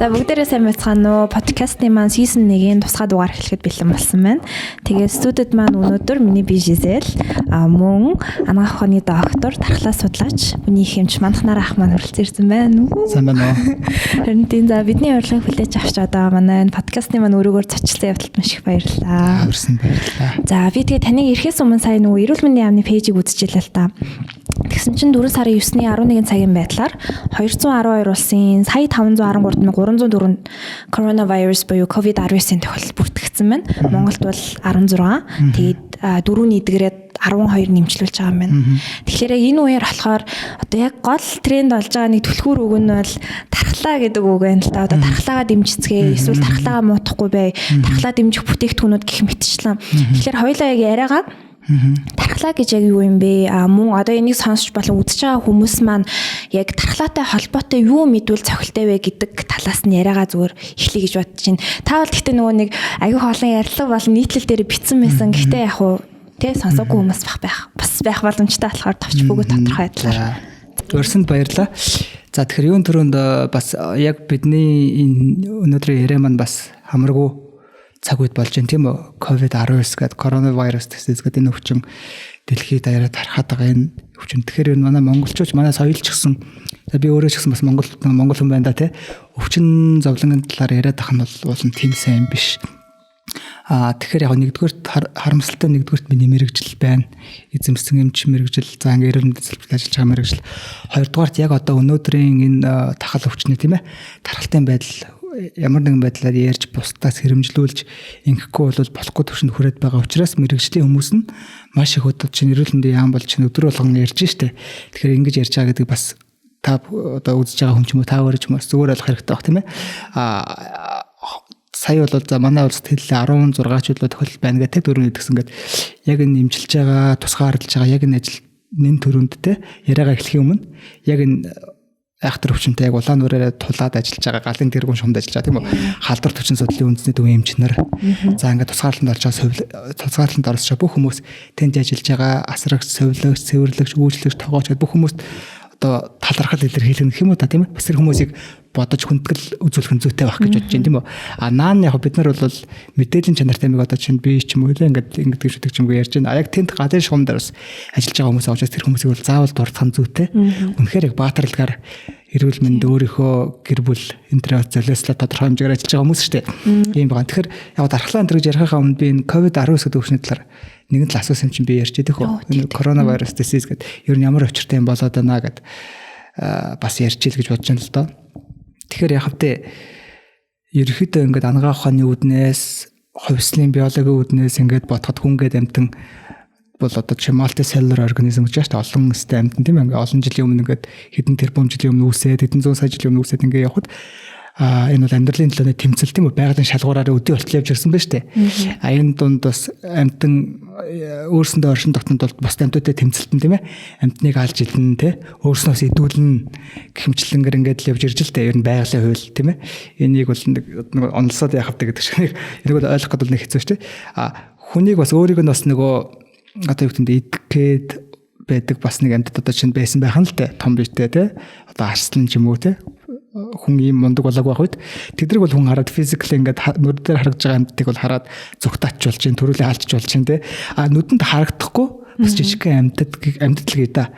За бүгдээрээ сайн байцгаана уу? Подкастны маань season 1-ийн тусгай дугаар эхлэхэд бэлэн болсон байна. Тэгээд студид маань өнөөдөр миний би Жизел, мөн анагаах ухааны доктор, тархлаа судлаач, үний их хэмж манахнаар ах маань хүрэлцэн ирсэн байна. Сайн байна уу? Харин тийм за бидний урилгыг хүлээж авч одоо манай подкастны маань өрөөгөр зочлсон явдалд маш их баярлалаа. Хүрсэн баярлалаа. За би тэгээд таныг ирэхээс өмнө сая нөгөө эрүүл мэндийн яамны пэйжийг үзчихлээ л та. Тэгсэн чинь 4 сарын 9-ний 11 цагийн байдлаар 212 улсын сая 513,304 коронавирус буюу COVID-19-ийн тохиолдол бүртгэгдсэн байна. Монголд бол 16. Тэгээд 4 нийтгээрээ 12 нэмжлүүлж байгаа юм байна. Тэгэхээр энэ үеэр болохоор одоо яг гол тренд болж байгаа нэг түлхүүр үг нь бол тархлаа гэдэг үг байна л да. Одоо тархлаагаа дэмжицгээ, эсвэл тархлаагаа муутахгүй бай, тархлаа дэмжих бүтээгдэхүүнүүд гэх мэтчлэн. Тэгэхээр хоёулаа яг яриагаа тархлаа гэж яг юу юм бэ? Мөн одоо энийг сонсч болон үзэж байгаа хүмүүс маань яг тархлаатай холбоотой юу мэдвэл цохилтой вэ гэдэг талаас нь яриагаа зүгээр эхлэе гэж бодож байна. Та бол гэхдээ нөгөө нэг аягүй хоолон ярилцлага болон нийтлэл дээр бичсэн байсан. Гэхдээ яг хуу тэ сонсоогүй хүмүүс бас байх боломжтой болохоор товч бүгд тодорхой байдлаар. Өрсөнд баярлалаа. За тэгэхээр юун төрөнд бас яг бидний энэ өнөөдрийн яриа маань бас хамаргүй цаг үед болж байна тийм үү? COVID-19 гэдэг коронавирус disease гэдэг энэ өвчин дэлхийд даяараа тархаад байгаа энэ өвчин. Тэгэхээр энэ манай монголчууд, манай соёлч гэсэн би өөрөө ч гэсэн бас монгол хүн байна да тий. Өвчин зовлонгийн талаар яриад ах нь бол тийм сайн биш. Тэгэхээр яг нэгдүгээр харамсалтай нэгдүгээрт миний мэрэгжил байна. Эзэмсэн эмч мэрэгжил, за ингээ эрүүл мэндийн салбарт ажиллаж байгаа мэрэгжил. Хоёрдугаарт яг одоо өнөөдрийн энэ тахал өвчнөө тийм ээ. Тархалтын байдал ямар нэгэн байдлаар ярьж бусдаас хэрэмжлүүлж ингэхгүй бол болохгүй төвшөнд хүрээд байгаа учраас мэрэгжлийн хүмүүс нь маш их удаа чинь эрүүл мэндийн яам болж чинь өдөр болгон ярьж штэ. Тэгэхээр ингэж ярьж байгаа гэдэг бас та одоо үзэж байгаа хүн ч юм уу та өөрөө ч юм уу зүгээр ойлгох хэрэгтэй баг тийм ээ. Сая бол за манай улсад хэллээ 16 чуулга тохиолдол байна гэдэг дөрөв нэгдсэн гэдэг яг энэ нэмжилж байгаа тусгаарлаж байгаа яг энэ ажил нэн төрөнд те яриагаа эхлэхийн өмнө яг энэ айхтар өвчнөд яг улаан нүрээр тулаад ажиллаж байгаа галын тэргуун шумд ажиллаж байгаа тийм үү халдвар төвчин судлалын үндэсний төвийн эмчнэр за ингээд тусгаарлалд орж байгаа тусгаарлалд орж байгаа бүх хүмүүс тэнд ажиллаж байгаа асрагч совилогч цэвэрлэгч үйлчлэгч тогооч гэдэг бүх хүмүүст одоо талархал илэрхийлэх гэх юм уу та тийм ээ бас тэр хүмүүсийг бодож хүндэтгэл үзүүлэх нь зүйтэй байх гэж бодож байна тийм үү наан яг бид нар бол мэдээллийн чанартай мэг одоо чинь би ч юм уу ингээд шүтэг ч юм уу ярьж байна яг тэнд галын шугам дээр бас ажиллаж байгаа хүмүүс авчаас тэр хүмүүсийг бол заавал дурдах нь зүйтэй үнэхээр яг баатарлагаар эрүүл мэнд өөрийнхөө гэр бүл интернет золиослоо тодорхой хэмжээгээр ажиллаж байгаа хүмүүс шүү дээ ийм байгаа тэгэхээр яг дархлаа энэ гэж ярихаа өмнө би энэ COVID-19 гэдэг өвчний талаар нэгэн л асуусан юм чинь би ярьж идэх үү энэ коронавирус disease гэдэг ер нь ямар очиртай юм болоод байна гэд бас ярьж ил гэж бодож байна л доо. Тэгэхээр яг хэвтэ ерөөхдөө ингээд анагаах ухааны үүднээс хувьслын биологийн үүднээс ингээд бодоход хүн гээд амтан бол одоо чи multicellular organism гэж байна шүү дээ олон өстэй амтан тийм ээ олон жилийн өмнө ингээд хэдэн тэрбум жилийн өмнө үүсээд хэдэн зуун сая жилийн өмнө үүсээд ингээд явхад энэ бол амьдралын төлөөний тэмцэл тийм үү байгалийн шалгуураар өдөө болтол явж ирсэн байна шүү дээ. Энэ дунд бас амтан өөрсөндөө оршин тогтнод бол бус амтуудтай тэмцэлтэн тийм ээ. Амтныг алж илнэ те өөрснөөс идүүлнэ гихмчлэнгээр ингээд л явж ирж л дээ. Ер нь байгалийн хууль тийм ээ. Энийг бол нэг онолсоод яах вэ гэдэг шиг энийг бол ойлгох гэдэг нь хэцүү шүү дээ. Хүнийг бас өөрийг нь бас нөгөө одоо юу гэдэг идгээд байдаг бас нэг амтд одоо чинь байсан байх нь л дээ. Том биштэй те одоо арслан ч юм уу те хүн ийм мундаг болоог байх үед тэдрэг бол хүн хараад физикли ингээд нүд дээр харагдж байгаа амьтдыг бол хараад зүгтаач болж чинь төрүүлээ хаалчж болж чинь те нүдэнд харагдахгүй бас жижигхэн амьтад л гээ да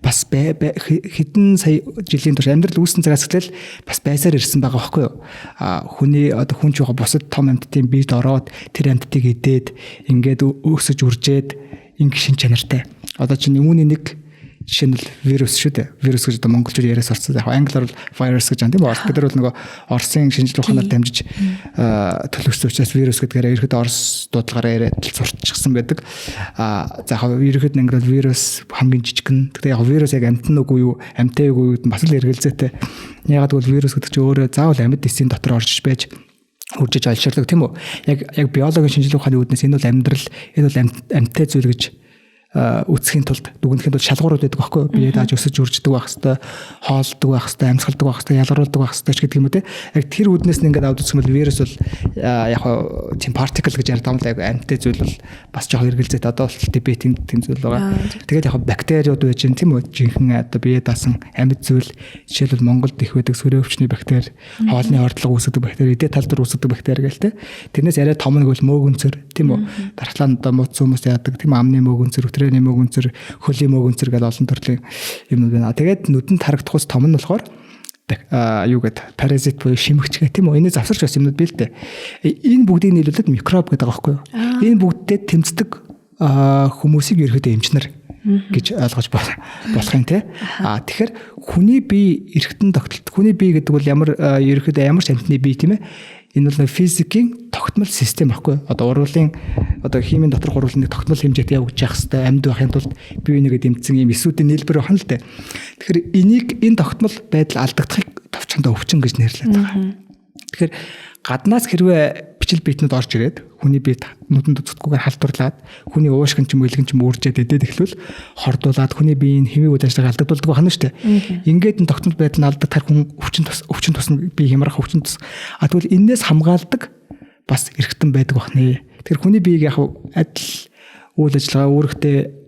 бас хэдэн сая жилийн турш амьдрал үүссэн цагаас эхлээл бас байсаар ирсэн байгаа байхгүй юу хүний одоо хүн ч бусад том амьтдын биед ороод тэр амьтдыг идээд ингээд өсөж үржээд ингэ шин чанартай одоо чинь үүний нэг жишээ нь вирус шүү дээ. Вирус гэж одоо монголчууд яриас орсон. Яг англиар бол virus гэж байна тийм үү? Бид нар бол нөгөө Оросын шинжлэх ухаанаар дамжиж төлөвшсөн учраас вирус гэдгээр ерөөхдөө Орос дуудлагаараа яриад сурталчилсан байдаг. За яг ерөөхдөө ингээд вирус хамгийн жижигхэн. Тэгтээ яг вирус яг амтан үгүй юу, амтай үгүй юу бас л эргэлзээтэй. Ягаад гэвэл вирус гэдэг чинь өөрөө заавал амьд эсийн дотор орж байж үржиж олширдаг тийм үү? Яг биологийн шинжлэх ухааны үүднээс энэ бол амьдрал, энэ бол амьтай зүйл гэж үсгийн тулд дүгнэхийн тулд шалгуурууд байдаг байхгүй юу? Бие дааж өсөж үрждэг байх хэвээр, хоолдог байх хэвээр, амьсгалдаг байх хэвээр, ялгаруулдаг байх хэвээр ч гэдэг юм уу те. Яг тэр үднээс нь ингээд авд үзсэн бол вирус бол яг тийм particle гэж ярьдаг юм л амьттай зүйл бол бас жоохон эргэлзээд одоо бол дебетинг тийм зүйл байгаа. Тэгээд яг бактериуд байж гэн тийм үү? Жинхэнэ одоо бие даасан амьд зүйл жишээлбэл Монголд их байдаг сүрээ өвчний бактери, хоолны ордлого үүсгэдэг бактери, эдээ тал дээр үүсгэдэг бактери гээл те. Тэрнээс арай том нэг бол мөөгөнцөр тийм үү? Дархлаанд одоо мууц хүмүүс яадаг тийм амны мөөгөнцөр, өтрээний мөөгөнцөр, хөлийн мөөгөнцөр гэл олон төрлийн юмнууд байна. Тэгээд нүдэнд харагдах ус том нь болохоор юу гэдэг паразит буюу шимэгч гэх тийм үү? Энийг завсарч бас юмнууд бий л дээ. Энэ бүгдийг нийлүүлээд микроб гэдэг байгаа байхгүй юу? Энэ бүгдтэй тэмцдэг хүмүүсийг ерөөдөө эмчнэр гэж ойлгож болох юм те. Тэгэхээр хүний бие эргэтэн тогтолт. Хүний бие гэдэг бол ерөөдөө ямар ч амьтны бие тийм ээ. Энэ бол физикийн тогтмол систем байхгүй. Одоо урвалын одоо химийн доторх урвалын тогтмол хэмжээтэй явж явах хэвээр амьд байхын тулд бие бинийгээ дэмжсэн юм эсүүдийн нийлбэр байна л дээ. Тэгэхээр энэ тогтмол байдал алдагдахыг товчхондоо өвчин гэж нэрлэдэг байгаа. Тэгэхээр гаднаас хэрвээ бичил биетнүүд орж ирээд хүний биед нүдэнд үзэхгүйгээр халдварлаад хүний уушгин ч юм уу илгэн ч юм үржээд идээд эхлвэл хордуулаад хүний биеийн хэвийн үйл ажиллагаа алдагдуулдаг байна шүү дээ. Ингээд энэ тогтмол байдал нь алдагдахаар хүн өвчин тусна бие хямрах өвчин тус. Тэгвэл энээс хамгаалдаг бас эргэтэн байдаг бахнэ. Тэгэхээр хүний биеийг яг адил үйл ажиллагаа үүрэгтэй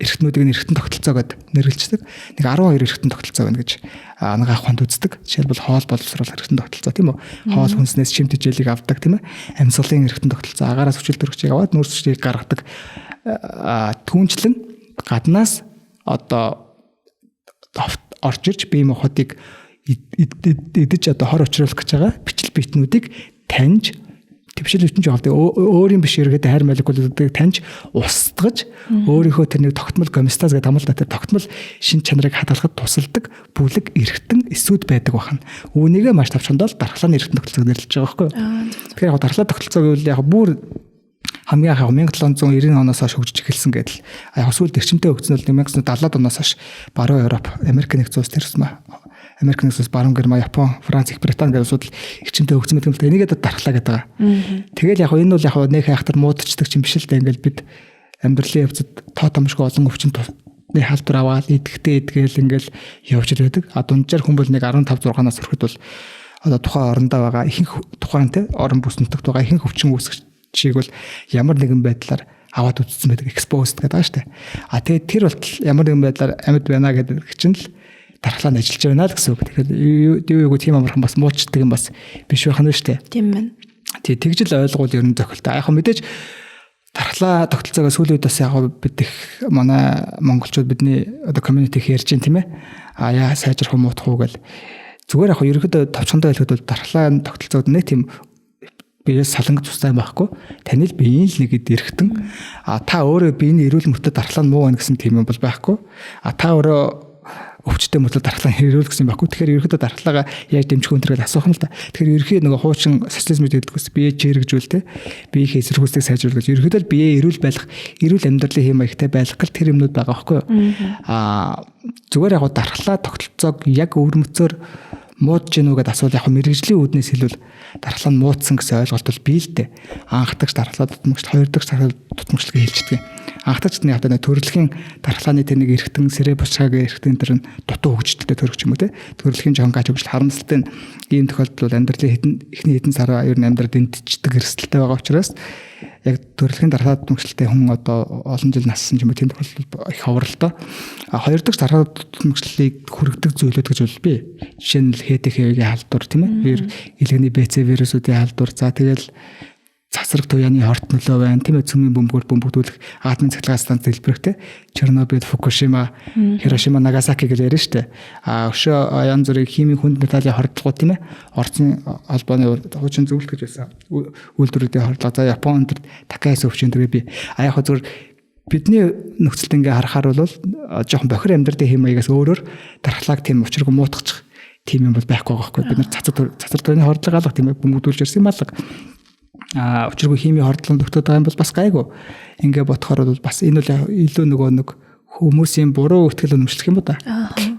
эргэтнүүдийг эргэтэн тогтолцоо гэд нэрлэлцдэг. Нэг 12 эргэтэн тогтолцоо байна гэж нэг ахынд үздэг. Жишээлбэл хоол боловсруулах эргэтэн тогтолцоо тийм үү? Хоол хүнснээс шимт хичээлийг авдаг тийм ээ. Амьсгалын эргэтэн тогтолцоо, агаараас хүчил төрөгчийг аваад нүүрс хүчийг гаргадаг. Түүнчлэн гаднаас одоо орж ирж бие махбодыг идэж одоо хор учруулах гэж байгаа бичил биетнүүдийг таньж төвшил өвчин жоолт өөрийн биш эргээд хайр молекулуудыг таньж устгаж өөрийнхөө тэр нэг тогтмол гомеостаз гэдэг амлалт тэр тогтмол шин чанарыг хадгалахад тусалдаг бүлэг эргэтэн эсүүд байдаг бахан. Үүнийгээ маш тавчхандаа дархлааны эргэтэн тогтолцоог нэрлэж байгаа байхгүй юу? Тэгэхээр яг дархлаа тогтолцоог гэвэл яг бүр хамгийн анх 1790 оноос хойш хөгжиж эхэлсэн гэдэл. Яг сүүлд эрчимтэй хөгжсөн нь 1970-аад оноос хойш баруун Европ, Америк нэгдсэн улс төрсөн ба. Америк нэгдсэн улс, баруун Герман, Япон, Франц, Их Британи гэсэн улсууд эрчимтэй хөгжсөн мэт юм л энийг дархлаа гэдэг байгаа. Тэгэл яг энэ бол яг нэг хайхтар муудчдаг юм биш л дээ. Ингээл бид амьдралын явцад тоо томшгүй олон өвчин тусны халдвар аваад идэхтэй идгээл ингээл явж байдаг. А дунджаар хүн бол нэг 15 6-наас хүрэхэд бол одоо тухайн орондоо байгаа ихэнх тухайн те орон бүс нутагт байгаа ихэнх өвчин үүсгэж чиг бол ямар нэгэн байдлаар аваад үтцсэн байдаг exposed гэдэг байгаа шүү дээ. А тэгээд тэр болтол ямар нэгэн байдлаар амьд байна гэдэг чинь л дархлаанд ажиллаж байна л гэсэн үг. Тэгэхээр дивээгүү тийм амархан бас муучдаг юм бас биш байх нь шүү дээ. Тийм байна. Тий тэгжил ойлгуул ер нь зохилтой. Яг мэдээж дархлаа тогтолцоогоо сүүлийн үед бас яг бид их манай монголчууд бидний одоо community ярьж байна тийм ээ. А яа сайжрах юм уутах уу гэл зүгээр яг ерөөдөө товчхондоо хэлэхэд бол дархлааны тогтолцоог нэг тийм биеэс саланг тустай байхгүй. Танил биеийн л нэгэд эрэхтэн. А та өөрөө биений эрүүл мөртөд дархлаа нь муу байна гэсэн тийм юм бол байхгүй. А та өөрөө өвчтөй мөртөд дархлаа хэрүүл гэсэн байхгүй. Тэгэхээр ерөөдөө дархлаагаа яаж дэмжих вэ гэдгийг асуух юм л да. Тэгэхээр ерөөхдөө нөгөө хуучин социализм гэдэгс бие чирэгжүүл те. Биеийнхээ эсэргүүцлийг сайжруулах гэж ерөөдөө бие эрүүл байх, эрүүл амьдралын хэм маягтай байх гэл тэр юмнууд байгаа байхгүй юу. А зүгээр яг дархлаа тогтолцоог яг өвөрмөцөөр муудж гэнэ үү гэдээ асуул яг мэрэгжлийн үүднээс хэлвэл дархлаа нь муудсан гэсэн ойлголт бол бий л дээ. Анх дагч дархлаа тутмагч, хоёр дагч дархлаа тутмагчлыг хэлждэг. Анх дагч нь яг төрөлхийн дархлааны тэнийг эргэтэн сэрэ бушаагийн эргэтэн тэр нь дутуу хөгжөлтөд төрөх юм уу те. Төрөлхийн жоохон гач хөгжил харамсалтай ийм тохиолдол бол амьдралын эхний хэдэн сар ер нь амьдрал дэмтчдэг эрсдэлтэй байгаа учраас яг төрөлхийн дархлаа тутмагчлалтай хүн одоо олон жил нассан юм тийм тохиолдол их ховролтой. А хоёр дахь дархлаа тутмагчлалыг хүргэдэг зүйлүүд гэж бол бий. Жишээ нь ХТХ-гийн халдвар тийм ээ. Илгэний БЦ вирусуудын халдвар. За тэгэл цасраг туяаны хорт нөлөө байна. Тийм ээ. Цөмийн бөмбөгдүүлэх атомын цахилгаан станц дэлбэрэгтэй. Чернобыль, Фукушима, Хирошима, Нагасаки гэж ярьж штэ. А өшөө янз бүрийн химийн хүнд металлын хордлогоо тийм ээ. Орцын албаны хуучин зөвлөлт гэж байсан. Үйлдвэрүүдийн хордлого. За Японд Такаис өвчин төрөө би. А яг зөв бидний нөхцөлд ингээ харахаар бол жоохон бохир амьдралын хэм маягаас өөрөөр дархлааг тийм учиргүй муутгачих тийм юм бол байхгүй байгаа байхгүй. Бид нар цацар тойрны хордлого алга тийм бөмбөгдүүлж ирсэн юм алга. Учиргүй химийн хордлогод өгтөд байгаа юм бол бас гайгүй. Ингээ бодохоор бол бас энэ бол илүү нөгөө нэг хүмүүсийн буруу ихтгэл үнэмшлэх юм уу да.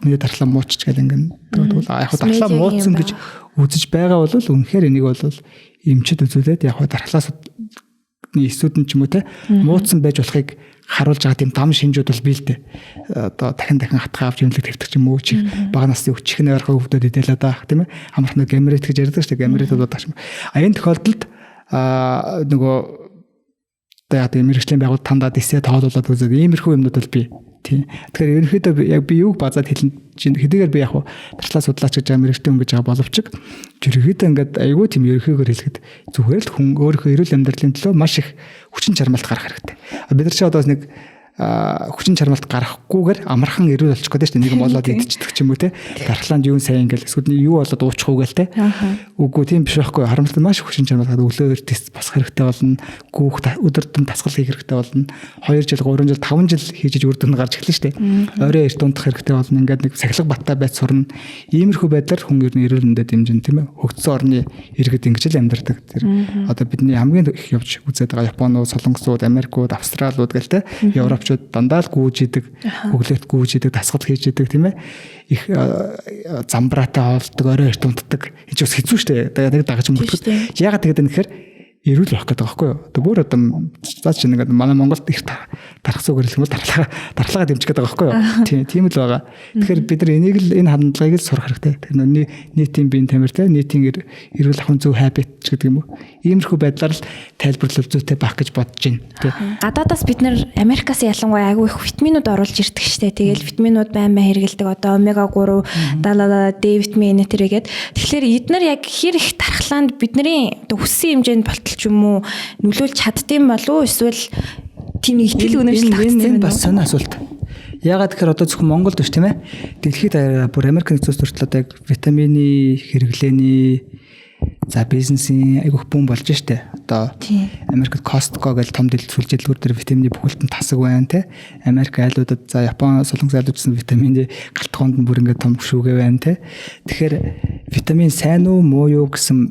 Миний дархлаа муучч гэл ингээ тэгвэл яг дархлаа муутсан гэж үзэж байгаа бол үнэхээр энийг бол эмчэд үзүүлээд яг дархлаас эсүүд нь ч юм уу те муудсан байж болохыг харуулж байгаа тийм дам шинжүүд бол бий л дээ. Одоо дахин хатгаа авч юмлэг тавьдаг ч юм уу чи бага насны өвчихний ойрхон хөвгдөд идэлээд байгаа тийм ээ. Амархан нэг гамрет гэж ярьдаг шүү дээ. Гамрет болоод байгаа юм. Энэ тохиолдолд нөгөө яг мэрэгжлийн байгууллага тандаад эсээ тоолуулаад үзээд иймэрхүү юмнууд бол бий. Тийм. Тэгэхээр ерөнхийдөө яг би юуг базаад хэдийгээр би яг тархлаа судлаач гэж байгаа мэрэгтэй хүн гэж байгаа боловч ерөнхийдөө ингээд айгүй тийм ерөнхийгөр хэлэхэд зүгээр л хүн өөрийнхөө эрүүл амьдралын төлөө маш их хүчин чармайлт гаргах хэрэгтэй. Бид нар ч одоо нэг хүчин чармайлт гаргахгүйгээр амархан эрүүл болчих гээд шүү дээ. Нэг юм болоод идчихдэг ч юм уу те. Тархлаанд юу сайн ингээл эсвэл юу болоод уучих уу гээл те. Үгүй тийм биш байхгүй. Харамсалтай маш хүчин чармайлт өглөөр тест босох хэрэгтэй болно. Гүүх өдөр тутам дасгал хийх хэрэгтэй болно. 2 жил 3 жил 5 жил хийж үр дүн гарч эхэлнэ шүү дээ. Орой эрт унтах хэрэгтэй болно. Ингээд нэг сахилга баттай байц сурна. Иймэрхүү байдлаар хүн ер нь эрүүл мэндэд дэмжин тийм ээ. Хөгжсөн орны иргэд ингэж л амьдардаг. Тэр одоо бидний хамгийн их явж үзээд байгаа Японууд, Солонгосууд, Америкууд, Австралиуд гээл те. Европчууд дандаа л гүйж идэг, өглөөт гүйж идэг, дасгал хийж идэг тийм ээ. Их замбраатай хоолдог, орой эрт унтдаг. Энэ ч бас хэцүү шүү дээ. Нэг дагаж мөрдөхөд. Яагаад тэгээд нэхэр эрүүл байх гэдэг байхгүй юу? Одоо бүр одоо цааш чинь ингээд манай Монголд их тархсуугаар хэлэх юм бол дархлаагаа дэмжих гэдэг байгаа байхгүй юу? Тийм л байгаа. Тэгэхээр бид нар энийг л энэ хандлагыг л сурах хэрэгтэй. Тэр нийтийн биеийн тамир те нийтийн эрүүл ахуйн зөв habit ч гэдэг юм уу? Иймэрхүү байдлаар л тайлбарлал зүйтэй байх гэж бодож байна. Гадаадаас бид нар Америкаас ялангуяа айгүй их витаминууд оруулж ирдэг штэ. Тэгэл витаминууд байн хэрэгэлдэг. Одоо омега 3, D витамин нэтрэгээд. Тэгэхээр эдгээр яг хэр их тархлаанд бидний хүссэн хэмжээнд болтолч юм уу нөлөөлж чаддсан болов уу эсвэл тийм итгэл үнэмшил татсан юм байна. Бас сонир асуулт. Яагаад тэгэхээр одоо зөвхөн Монголд биш тийм ээ. Дэлхийд бүр Америк нэгдсэн улсад хүртэл яг витамины хэрэглээний за бизнесийн айгүйх бүүн болж штэ. Одоо Америкт Costco гэж том дэлгүүр дээр витамины бүхэлдэн тасаг байна те. Америк айлуудад за Япон, Солонгос айлуудсан витамины галтгоонд нь бүр ингээд том шүүгээ байна те. Тэгэхээр витамин сайн уу муу юу гэсэн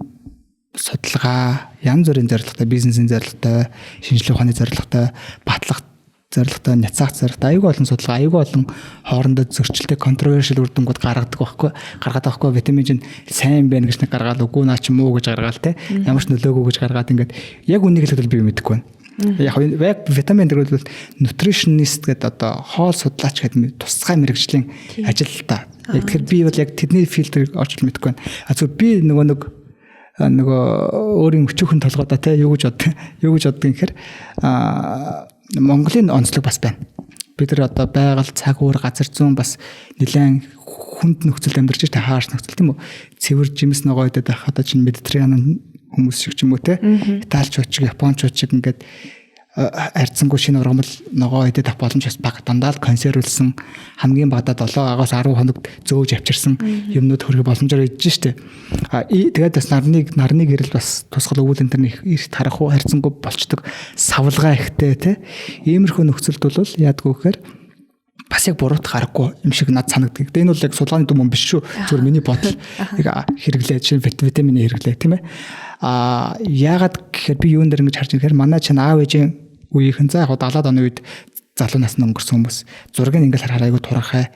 судалгаа янз бүрийн зорилготой, бизнесийн зорилготой, шинжилгээ ухааны зорилготой, батлах зорилготой, няцаах зорилготой аюул олон судалгаа, аюул олон хоорондоо зөрчилтэй controversial үр дүнгууд гаргадаг байхгүй витамин чинь сайн байна гэж нэг гаргаад үгүй наа чи муу гэж гаргаал те ямар ч нөлөөгүй гэж гаргаад ингээд яг үнийг хэлэхэд би мэдэхгүй байна. Яг витамин дээр бол nutritionist гэдэг одоо хоол судлаач гэдэг тусгай мэрэгжлийн ажил та. Яг тэгэхээр би бол яг тэдний фильтрийг орж мэдэхгүй байна. Зөв би нөгөө өөрийн өчүүхэн толгойдоо те юу гэж боддог гэхээр Монголын онцлог бас байна. Бид нар одоо байгаль, цаг үр, газар зүүн бас нэлээд хүнд нөхцөлд амьдарч байгаа хаарс нөхцөл тийм үү? Цэвэр жимс ногоо идэх одоо чинь Медитерранеан хүмүүс шиг ч юм уу те. Италичууд шиг, Япончууд шиг ингээд арьцсангүй шинэ ургамал ногоо идэх боломж бас бага дандаа л консервлсэн хамгийн багадаа 7 агаас 10 хоног зөөж авчирсан юмнууд хөргө боломжоор идэж штэ. Тэгээд бас нарны гэрэл бас тусгал өвөл энэ төр их тарах уу харьцангуй болчдөг савлгаа ихтэй те. Иймэрхүү нөхцөлд бол яадгүй гэхээр бас яг буруутах аргагүй юм шиг над санагддаг. Энэ бол яг судалгааны дүн биш шүү. Зүгээр миний бодол. Яг хэрэглээ чинь витамины хэрэглээ тийм ээ. Яагаад гэхээр би юунд дэр ингэж харж байгаа гэхээр манай чинь аав ээжийн үеийнхэн за яг 70-аад оны үед залуу насны өнгөрсөн хүмүүс зургийг ингээл харахаар айгүй турхай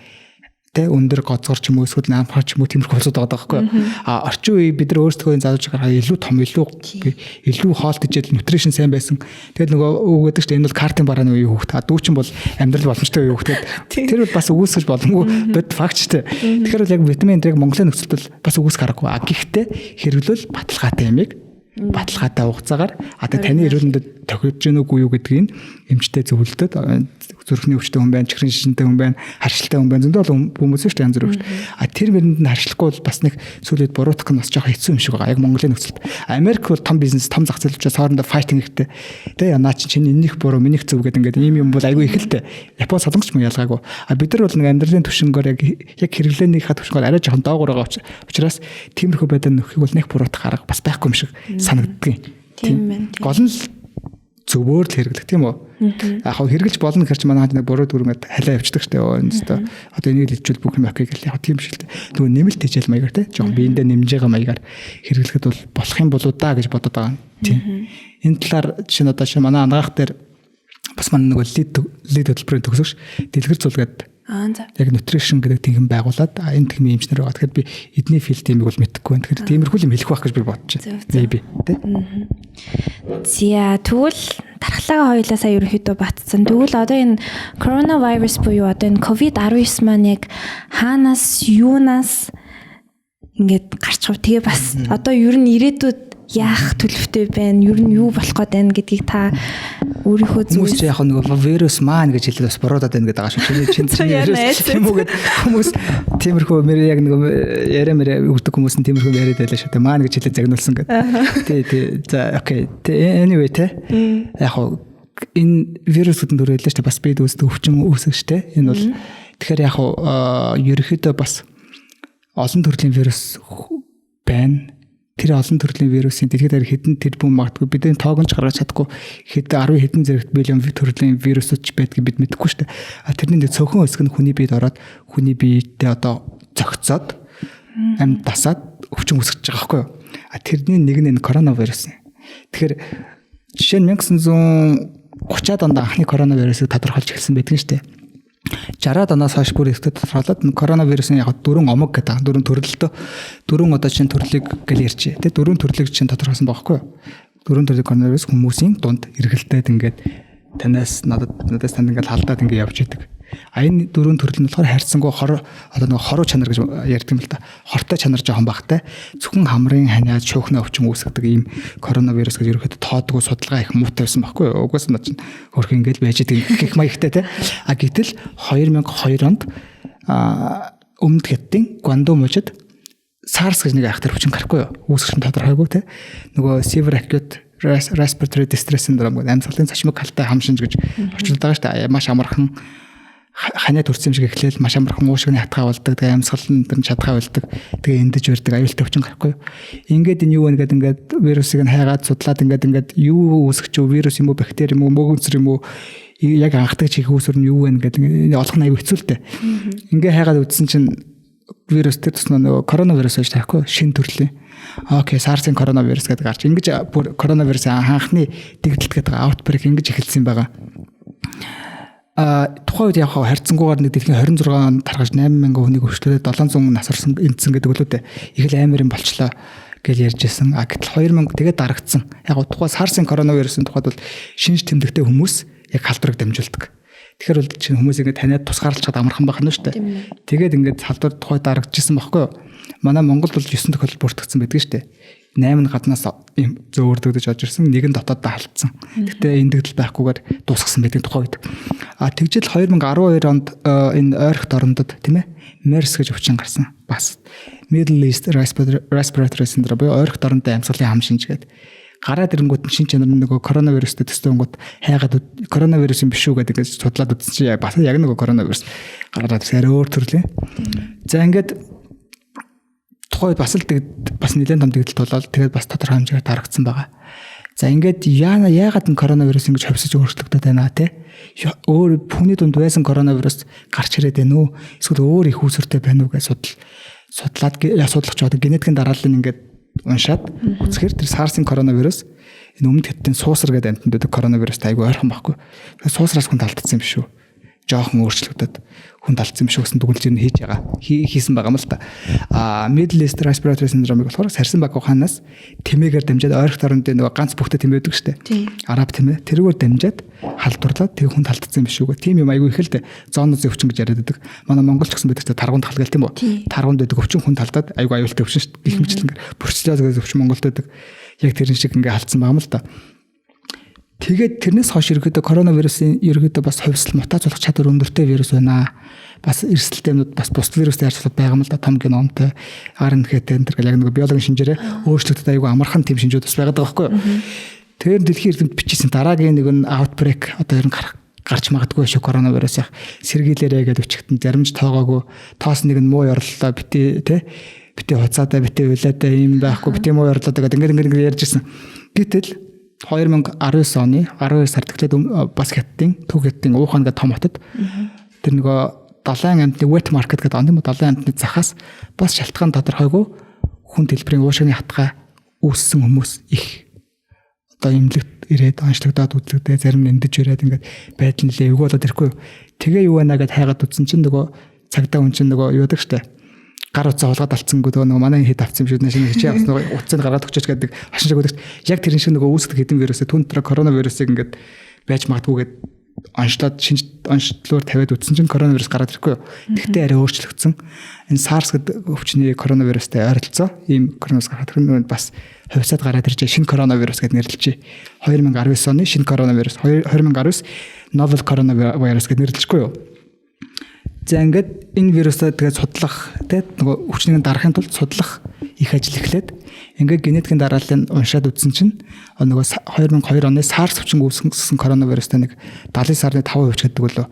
тэ өндөр гоцгор ч юм уу эсвэл наамхар ч юм уу тиймэрхүү болцоод байгаа байхгүй. Орчин үе бид нар өөрсдөө залууж гараа илүү том илүү хоолт ижил нутришн сайн байсан. Тэгээд нөгөө өгөөдөг чинь энэ бол картын барааны үеийн хүүхд. Дүүчин бол амьдрал боломжтой үеийн хүүхд. Тэр бол бас үгүйсгэж боломгүй бод факт ч тэ. Тэгэхээр бол яг витамин дрэг Монголын нөхцөлд бол бас үгүйсгэх аргагүй. Гэхдээ хэрэглэл баталгаатай юмыг баталгаатай хугацаагаар одоо таны эрүүл мэндэд тохиож гэнэ үгүй юу гэдгийг эмчтэй зөвлөдөд зүрхний өвчтэй хүн байна, чихрийн шишинтэй хүн байна, харшилтай хүн байна. Зөндөө хүмүүс шүү дээ янз бүр. Тэр мэрэнд нь харшлахгүй бол бас нэг сүүлийн буруутгах нь бас жоох хэцүү юм шиг байгаа. Яг Монголын нөхцөлд. Америк бол том бизнес, том зах зээл учраас хоорондоо файтинг хэрэгтэй. Тэ наа чинь энийх буруу, минийх зөв гэдэг ингээд ийм юм бол айгүй их л дээ. Япон солонгос ч юм ялгаагүй. Бид нар бол нэг амьдралын түвшингөөр яг хэрэглээнийхээ түвшингөөр арай жоохон доогуур байгаа учраас тиймэрхүү байдлаар нөхөйг бол нэг буруутгах арга бас байхгүй юм шиг санагддаг. Тийм. Гол нь зөвөр л хэрэглэх тийм үү. Яг хэрэглэж болно гэхэр чи манай ханд нэг буруу дүрмэд халиа явчихдаг штэ. Одоо энийг л хэлжүүл бүх юм окей гэл яг тийм шилдэг. Нөгөө нэмэлт хичээл маягаар те. Жог биендээ нэмж байгаа маягаар хэрэглэхэд бол болох юм болоо да гэж бодод байгаа. Тийм. Энэ талаар чинь одоо чи манай ангаах дээр бас манай нөгөө лид хөтөлбөрийн төгсөгч дэлгэр зулгаад яг nutrition гэдэг тийм байгуулад энэ тийм эмчнэр байгаа. Тэгэхээр би эдний филд тиймийг бол мэдэхгүй байна. Тэгэхээр тиймэрхүү юм хэлэх байх гэж би бодож байна. Maybe тий. Зя тэгвэл дархлаагаа хоёулаасаа ерөнхийдөө батцсан. Тэгвэл одоо энэ коронавирус буюу одоо энэ COVID-19 маань яг хаанаас юунаас ингээд гарч байгаа. Тэгээ бас одоо ер нь ирээдүйд яах төлөвтэй байна? Ер нь юу болох гээд байна гэдгийг та өөрийнхөө хүмүүс яг нөгөө вирус маань гэж хэлээд бас буруудаад байна гэдэг байгаа шүү. Чиний вирус юм уу гэдэг хүмүүс тиймэрхүү мэр яг нөгөө яриа өгдөг хүмүүс нь тиймэрхүү яриад байлаа шүү. Маань гэж хэлээд загнуулсан гэдэг. Тий. За окей. Anyway яг энэ вирусуудын төрөлөө шүү. Бас бид үүсдэг өвчин үүсгэж шүү. Энэ бол тэгэхээр яг ерөөхдөө бас олон төрлийн вирус байна. Тэр олон төрлийн вирусын дэлхийд хэдэн тэрбум магадгүй бидний тоогонч гаргаж чадахгүй хэдэн 10 хэдэн зэрэг биллион төрлийн вирусууд байдгийг бид мэдэхгүй шүү дээ. Тэрний цөөхөн хэсэг нь хүний биед ороод хүний биедээ одоо зөгцөөд амьд дасаад өвчин үүсгэж байгаа байхгүй юу? Тэрний нэг нь энэ коронавирус. Тэгэхээр жишээ нь 1930-аад онд анхны коронавирусыг тодорхойлж эхэлсэн байдаг шүү дээ. 60-аад оноос хойш бүр ихтэй тодорхойлоод коронавирусын яг 4 омог гэдэг 4 төрөлтөө 4 одоо чинь төрлийг гэл ярьж. Тэ 4 төрлийг чинь тодорхойлсон байхгүй юу? 4 төрлийн коронавирус хүмүүсийн дунд эргэлдээд ингээд танаас надаас танд ингээд халдаад ингээд явж идэг. Энэ 4 төрөл нь болохоор хайрцангуй одоо нэг хоруу чанар гэж ярьдаг юм л да. Хортой чанар жоохон багтай. Зөвхөн хамрын ханиад шүүхнээ өвчин үүсгэдэг ийм коронавирус гэж ерөөхдөө тоодгүй судалгаа их муутай байсан байхгүй юу? Угсаа над чинь хөрх ингээд байж идэг гэх маягтай те. Гэтэл 2002 онд өмнөд хятадын Гвандун мужид SARS гэж нэг айхтар өвчин гарахгүй юу? Үүсгэж тодорхойгүй те. Нөгөө severe acute respiratory distress syndrome гэдэг амьсгалын цочмог халтай хам шинж гэж орчуулдаг шүү дээ. Маш амархан ханиа төрсөн юм шиг эхлээл маш амархан уушгины хатгаа болдог. Тэгээ амьсгал энэ чадгаа болдог. Тэгээ эндэж өрдөг аюултай өвчин гарахгүй юу? Ингээд энэ юу вэ гэдэг ингээд вирусыг нь хайгаад судлаад ингээд юу үүсгэж вэ? Вирус юм уу, бактери юм уу, мөөгөнцөр юм уу? Яг анхдаг чих үүсвэр нь юу вэ гэдэг олох нь аюу хэцүүлтэй. Ингээ хайгаад үзсэн чинь вирус тэр тусна нөгөө коронавирус байж таахгүй шин төрлийн. Окей, SARS-ын коронавирус гэдэг гарч. Ингэж коронавирусын анхны дэгдэлт гэдэг outbreak ингэж эхэлсэн юм байна. Тухайн үед яг харьцангуйгаар нэг дэлхийн 26 онд таргаж 8000 хүнийг өвчлөөд 700 насарсан эндсэн гэдэг үлээдээ их л амар юм болчлоо гэж ярьжсэн. Гэтэл 2000 тэгээд дарагдсан. Яг тухайн SARS-ын коронавирусын тухайд бол шинж тэмдэгтэй хүмүүс яг халдварыг дамжуулдаг. Тэгэхээр бол чинь хүмүүс ингэ таниад тусгаарлахад амархан байх нь шүү дээ. Тэгээд ингээд халдвар тухайд дарагдчихсан байхгүй юу? Манай Монголд бол 9 тохиолдол бүртгэгдсэн байдаг шүү дээ. 8 нь гаднаас юм зөөрдөгдөж орж ирсэн, нэг нь дотооддоо халтсан. Гэхдээ эндэгдэл байхгүйгээр дуусгасан байдаг тухай үед. Тэгжэл 2012 онд энэ ойрхот орондод тийм ээ MERS гэж өвчин гарсан. Бас Middle East Respiratory Syndrome буюу ойрхот орондын амьсгалын хам шинж гэдэг. Гараад ирэнгүүт шин чанар нөгөө коронавирустэй төстэнгүүд хайгаад коронавирус юм биш үү гэдэг судлаад үзсэн чинь бас яг нөгөө коронавирус гараад арай өөр төрлийн. За ингээд тухайд бас нэлээд том дэгдэлт болоод тэгээд бас тодорхой хэмжээгээр дарагдсан байгаа. За ингээд яагаад энэ коронавирус ингэж хөвсөж өөрчлөгдөд байна те? Өөр хүний дунд байсан коронавирус гарч ирээд байна уу? Эсвэл өөр их үүсвэртэй байна уу гэж судалж одоо генетикийн дарааллыг ингээд уншаад үзэхээр тэр SARS-ын коронавирус энэ өмнөд хятадын суусар гэдэг амьтанд байдаг коронавирустай айгүй ойрхон байхгүй. Суусараас хүн алдсан юм биш үү? Жохон өөрчлөгдөд хүн алдсан юм шиг гэсэн дүгнэлтийг хийж байгаа. Хийсэн байгаа юм л та. Middle East Respiratory Syndrome-ыг болохоор сарсан баг ухаанаас тэмээгээр дамжаад ойрхот орондын нөгөө ганц бүхтэй тэмээ байдаг шүү дээ. Араб тэмээ. Тэрүүгээр дамжаад халдварлаад тэг хүн алдсан юм биш үү? Тийм юм айгүй их л дээ. Зоонозын өвчин гэж яриад байдаг. Манай Монгол ч гэсэн байдаг чинь таргунд халгаал тийм үү? Таргунд байдаг өвчин хүн талдаад айгүй аюултай өвчин шүү дээ. Их хэмжил ингээ борцлоо гэдэг өвчин Монголд байдаг. Яг тэрэн шиг ингээ алдсан байгаа юм л та. Тэгээд тэрнээс хойш ерөөдөө коронавирусын ерөөдөө бас хувьсэл мутацуулах чадвар өндөртэй вирус байна. Бас эрсдэлтэнүүд бас бус вирустэй харьцуулбал байгаа юм л да. Том геномтой, RNA-тэй энэ төр яг нэг биологийн шинжээрээ өөрчлөлтөд аюу амархан тийм шинжүүд бас байгаа байхгүй юу? Тэр дэлхийн эрдэмтэд бичсэн дараагийн нэг нь outbreak одоо ер нь гарч магадгүй шүү коронавирус яг сэргийлээрэ гэдэг өчгтэн заримж тоогоогүй тоос нэг нь муу ёрлолоо битээ хуцаадаа битээ уйлаадаа юм байхгүй битээ муу ёрлоо гэдэг ингээд ярьжсэн. Гэтэл 2019 оны 12 сард эхлээд бас хятадын Төв хятадын Ухаан гэдэг том хотод тэр нөгөө далайн амьтны wet market гэдэг ан тийм үү далайн амьтны захаас бас шалтгаан тодорхойгүй хүн дэлбэрийн уушгины хатгаа үүссэн хүмүүс их одоо имлэгт ирээд онцлогдоод үзлэгдээ зарим нь эндэж ирээд ингээд байдал нэлээ эвгүй болоод ирэхгүй. Тэгээ юу байна гэд хайгаад үзсэн чинь нөгөө цагдаа хүн чинь нөгөө юу гэдэг штэ гар утсаа холгоод алдсангүй нөгөө манай хэд авсан юм шүү дээ. Чи авсан нөгөө утсыг гаргаад өгчөөч гэдэг хашин шиг өгдөг. Яг тэр шиг нөгөө үүсдэг хэдэн вирусээ түн тэр коронавирусыг ингээд байж магадгүйгээд онцлоод онцлоор тавиад үтсэн чинь коронавирус гараад ирэхгүй юу. Тэгтээ арай өөрчлөгдсөн. Энэ SARS гэдэг өвчний коронавирустай ойролцоо ийм коронавирус гараад ирэх нь бас хувьсаад гараад ирж шинэ коронавирус гэдээ нэрлэлжээ. 2019 оны шинэ коронавирус 2019 novel coronavirus гэдээ нэрлэлжгүй юу. За ингээд энэ вирусаа тэгээд судлах нөгөө өвчнийг дарахын тулд судлах их ажил эхлээд ингээд генетикийн дарааллыг уншаад үзсэн чинь нөгөө 2002 оны SARS өвчин үүсгэсэн коронавирустай нэг 70 сарын 5% гэдэг болоо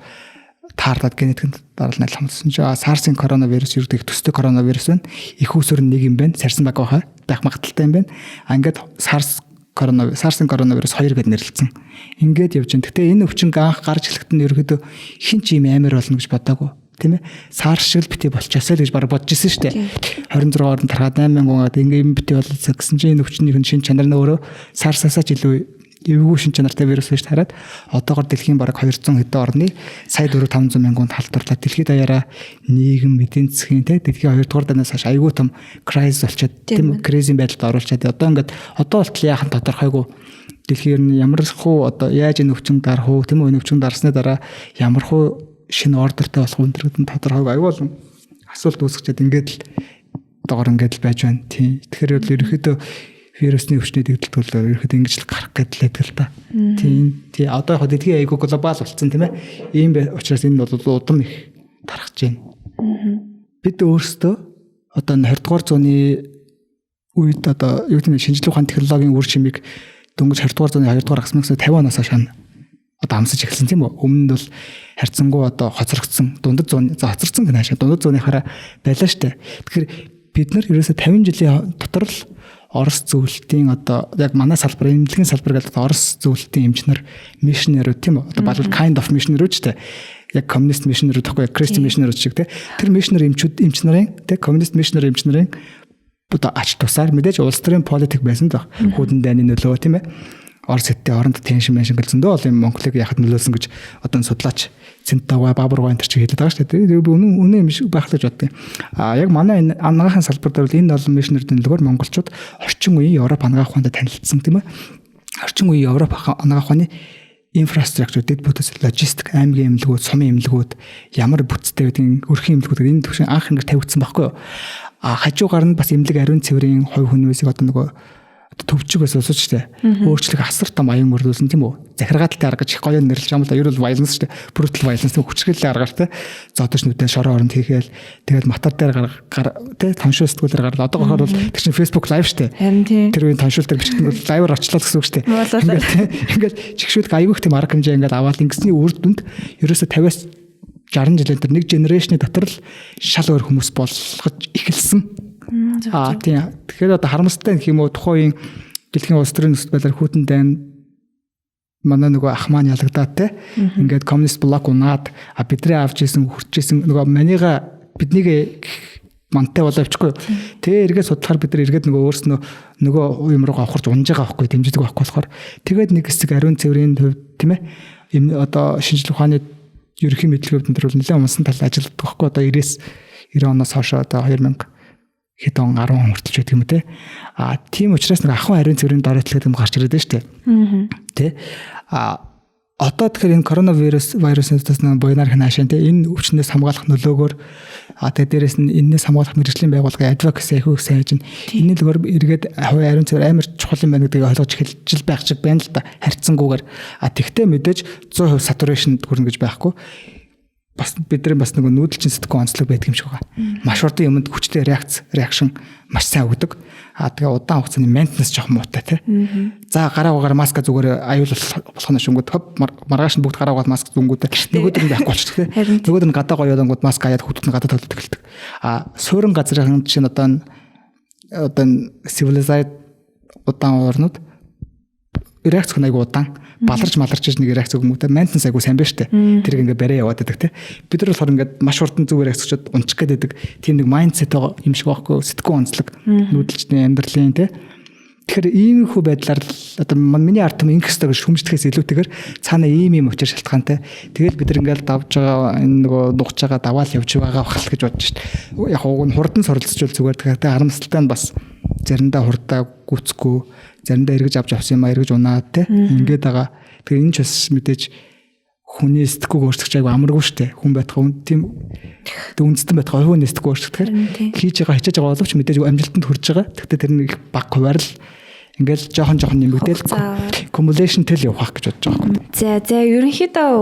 таарлаад генетикийн дараалал хамтсан чинь SARS-ын коронавирус юу гэдэг төстэй коронавирус байна. Их усөр нэг юм байна. Сарсан баг байх магадaltaй юм байна. Ингээд SARS-ын коронавирус 2 гэдээ нэрлэлсэн. Ингээд явж байна. Гэтэ энэ өвчин анх гарч ирэхэд нь ерөөдөө хин ч юм амар болно гэж бодоагүй. Тийм ээ. SARS шиг битээ болчихсоо л гэж бараг бодож ирсэн шүү дээ. 26 орнд тарахад 8000 гоноод ингээд юм битээ болчихсон гэсэн чинь энэ өвчнийх нь шин чанар нь өөрөө SARS-аас ч илүү эвгүй шин чанартай вирус биш хараад одоогор дэлхийн бараг 200 хэдэн орны сая 4-500 мянган халдварлаа. Дэлхийд даяараа нийгэм эдийн засгийн дэлхийн 2 дугаар данаас хойш айгүй том кризис болчиход тийм кризисийн байдалд оруулчаад одоо болтол яахан тодорхойгүй дэлхийр нь ямар хуу одоо яаж энэ өвчин дарах уу тийм үү энэ өвчин дарсны дараа ямар хуу шинэ ордертэй болох үндэргэд нь тодорхойгүй айгүй болон асуулт үүсчихэд ингээд л доогор ингээд л байж байна. Тийм. Тэгэхээр ерөөхдөө вирусны өвчний дэгдэлт бол ерөөхдөө ингэж л гарах гэдэлээд л та. Тийм. Тий одоо яг дэлхийн айгүй глобал болсон тийм ээ. Ийм учраас энэ бол удам их тархаж байна. Бид өөрсдөө одоо 20 дугаар зууны үед одоо юу гэдэг нь шинжлэх ухааны технологийн үр шимийг дөнгөж 20 дугаар зууны 2 дугаар агсмагс 50 оноос хойш одоо амсаж эхэлсэн тийм үү. Өмнө нь бол харьцангуй одоо хоцрогдсон дундад зууны хоцрогдсон гэнэ хаашаа дундад зууныхаараа байлаа штэ. Тэгэхээр бид нар ерөөсө 50 жилийн дотор л Орос зөвлөлтийн одоо яг манай салбар эмнэлгийн салбар гэдэг Орос зөвлөлтийн эмчнэр мишнерүүд тийм үү. Одоо бол kind of мишнерүүд ч тийм яг коммунист мишнерүүд гэхгүй Christian мишнерүүд шиг тийм. Тэр мишнер эмчнэрийн тийм коммунист мишнер эмчнэрийн одоо ач тусаар мэдээж улс төрийн политик байсан даа. Хүүдэн дайны нөлөө тийм ээ. Орос хэдтэй оронд теншин мэншин гэлзэндөө бол юм Монголыг яхад нөлөөлсөн гэж одоо судлаач Цэнтагва Бабурга энэ ч хэлээд байгаа шүү дээ. Үнэн юм шиг байх л гэж боддог. Яг манай энэ анагаахын салбар дээр бол энэ олон мишнерийн нөлөөгөөр монголчууд орчин үеийн Европ анагаах ухаанд танилцсан тийм ээ. Орчин үеийн Европ анагаах ухааны инфраструктур, дэд бүтц, логистик, аймгийн эмнэлгүүд, сумын эмнэлгүүд, ямар бүтцтэй байдгийг өрхийн эмнэлгүүд энэ төвшин анх ингэ тавигдсан байхгүй юу? Хажуугаар нь бас эмнэлэг ариун цэврийн хувь хүнөөсийг одоо нөгөө төвчгөөс усууч штэ. Өөрчлөлт асар том аян мөрдүүлсэн тийм үү? Захиргаалттай гаргаж их гоё нэрлэж юм л ер нь violence штэ. Brutal violence хүчрхийлэл гаргаж тэ. Зодож нүдэн шороо оронд хийгээл тэгэл мотор дээр тэ тоншил сэтгүүлээр гараад одоо гохоор бол тэр чинь Facebook live штэ. Тэр үеийн тоншил дээр бичсэн live-аар очлоо гэсэн үг штэ. Ингээд чигшүүлэх аягүй их тийм арга хэмжээ ингээд аваад ингэсний үр дүнд ерөөсө 50-аас 60 жилийн тэр нэг генерашны дотор л шал өөр хүмүүс болгож эхэлсэн. Тийм. Тэгэхээр одоо харамсалтай гэх юм уу тухайн дэлхийн улс төрийн нөхцөл байдлаар хүйтэн дайн манай нөгөө ах маань ялагдаад те ингээд коммунист блок унаад бидний авч исэн хүрч исэн нөгөө манига биднийг мантай боловчгүй. Тэгээ эргээд судлахаар бид нар эргээд нөгөө өөрснөө нөгөө юм руу авахарч унж байгаа байхгүй дэмждэг байхгүй болохоор тэгээд нэг хэсэг ариун цэврийн төв тийм ээ одоо шинжлэх ухааны ерөнхий мэдлэгийн төвд бол нэлээд унсан тал ажилладаг байхгүй одоо 90 оноос хойш одоо 2000 хэдэн 10 он хүртэлж байдаг юм те. Тийм учраас нэг ахын ариун цэврийн дороотлог юм гарч ирээд байна шүү дээ. Тэ. Одоо тэгэхээр энэ коронавируснаас буянаар хаашаа те энэ өвчнөөс хамгаалах нөлөөгөөр тэгээ дээрэс нь энэс хамгаалах мэргэжлийн байгууллагын advocacy ахиу сайн чинь энэ л эргээд ахын ариун цэвэр амар чухал юм байна гэдгийг ойлгож эхэлж байх шиг байна л да. Харьцангуйгээр тэгтээ мэдээж 100% saturation хүрнэ гэж байхгүй. Бас бидний бас нөгөө нүүдэлчин сэтгэн онцлог байдаг юм шиг байгаа. Маш урдан юмд хүчтэй реакшн маш сайн өгдөг. Тэгээ удаан хугацааны maintenance жоох муутай тий. За гараагаар маска зүгээр аюул болох нь шүнгүүд хөв маргааш нь бүгд гараагаар маск зүнгүүд нөгөөд нь байхгүй болчихдог тий. Нөгөөд нь гадаа гоёодонгууд маска хаяад хүүхдүүд нь гадаа төлөвлөдөг эхэлдэг. Суурин газрын чинь одоо civilized удаан орнууд реакц хоног удаан баларч маларч нэг реакц өгмөдөө maintenance айгу сайн байна штэ. Тэр ингээ барай яваад байдаг те. Бид нар болохоор ингээ маш хурдан зүг реакц очоод унчих гээд байдаг. Тийм нэг mindset юм шиг байхгүй сэтгэн онцлог нүүдэлчний амьдралын те. Тэгэхээр иймэрхүү байдлаар одоо миний ард түмэн ингэх ёстой гэж хүмжлэхээс илүүтэйгээр цаана ийм учир шалтгаантай. Тэгэл бид нар ингээл давж байгаа энэ нөгөө нугж байгаа даваал явж байгаа бахал гэж бодож шít. Яг уг нь хурдан суралцжул зүгээр тэгэхээр харамсалтай нь бас заримдаа хурдаа гүцэхгүй, заримдаа эргэж авч авсан юм а эргэж унаад те ингээд байгаа. Тэгэхээр энэ ч бас мэдээж хүний сэтгэхүйг өөрчлөх айгу амаргүй шүү дээ. Хүн байтгаа тийм үндэстэн байтгаа хувийн сэтгэхүйг өөрчлөхээр хийж байгаа хичээж байгаа боловч мэдээж амжилтанд хүрж байгаа. Тэгтээ тэр нэг баг хуваар л ингээл жоохон нэмэгдээл accumulation тэл явах гэж бодож байгаа. За ерөнхийдөө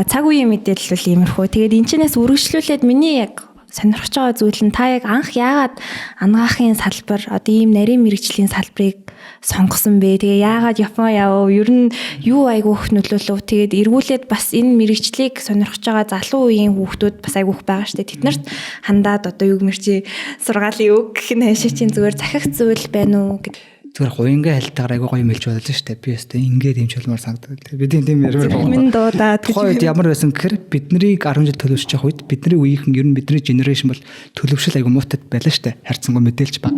цаг үеийн мэдээлэл бол иймэрхүү. Тэгээд энэ чинээс үргэлжлүүлээд миний яг сонирхож байгаа зүйл нь та яг анх яагаад анагаахын салбар одоо ийм нарийн мэрэгжлийн салбарыг сонгосон бэ? Тэгээ яагаад Япон явав? Ер нь юу айгүйх нөлөөлөв? Тэгээд эргүүлээд бас энэ мэрэгжлийг сонирхож байгаа залуу үеийн хүүхдүүд бас айгүйх байгаа шүү дээ. Тэднэрт хандаад одоо юу гэмэрчи сургаалын үг гэх нь хаашаа чинь зүгээр захих зүйл байна уу гэдэг. Зүгээр хуянгаа хальтаагаар айгуу гоё мэлж бодож штэ. Би өстэй ингээд юм чулмаар санагдав. Бидний тийм ярмаар байгаа. Минь дуудаад гэж. Хойд ямар байсан гэхээр биднийг 10 жил төлөвшөж явах үед бидний үеийнхэн ер нь бидний генерашн бол төлөвшөл айгуу муутад байлаа штэ. Харьцангуй мэдээлж баг.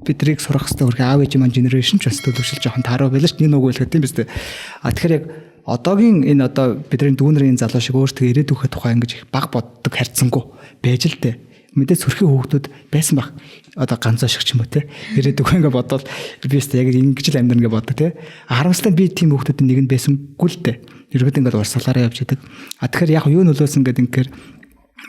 Биднийг сурах хэвээр хөрх аав ээж маань генерашн ч бас төлөвшөл жоохон тааруу байлаа штэ. Энэ үг хэлэхэд тийм биз дээ. Тэгэхээр яг одоогийн энэ одоо бидний дүүнэрийн залуу шиг өөртөө ирээдүйнхээ тухай ингэж баг боддог харьцангуй байж л дээ. Мэдээ сөрхийн хүүхдүүд байсан баг. Одоо ганцаа шиг ч юм уу те. Ирээдүг ингээ бодвол би өстэй яг ингэж л амьдрна гэж боддог те. Харамсалтай би тийм хүүхдүүдийн нэг нь байсангүй л дээ. Ерөөд ингээ урсгалаараа явж идэг. Тэгэхээр яг юу нөлөөсөн гэдэг ингээр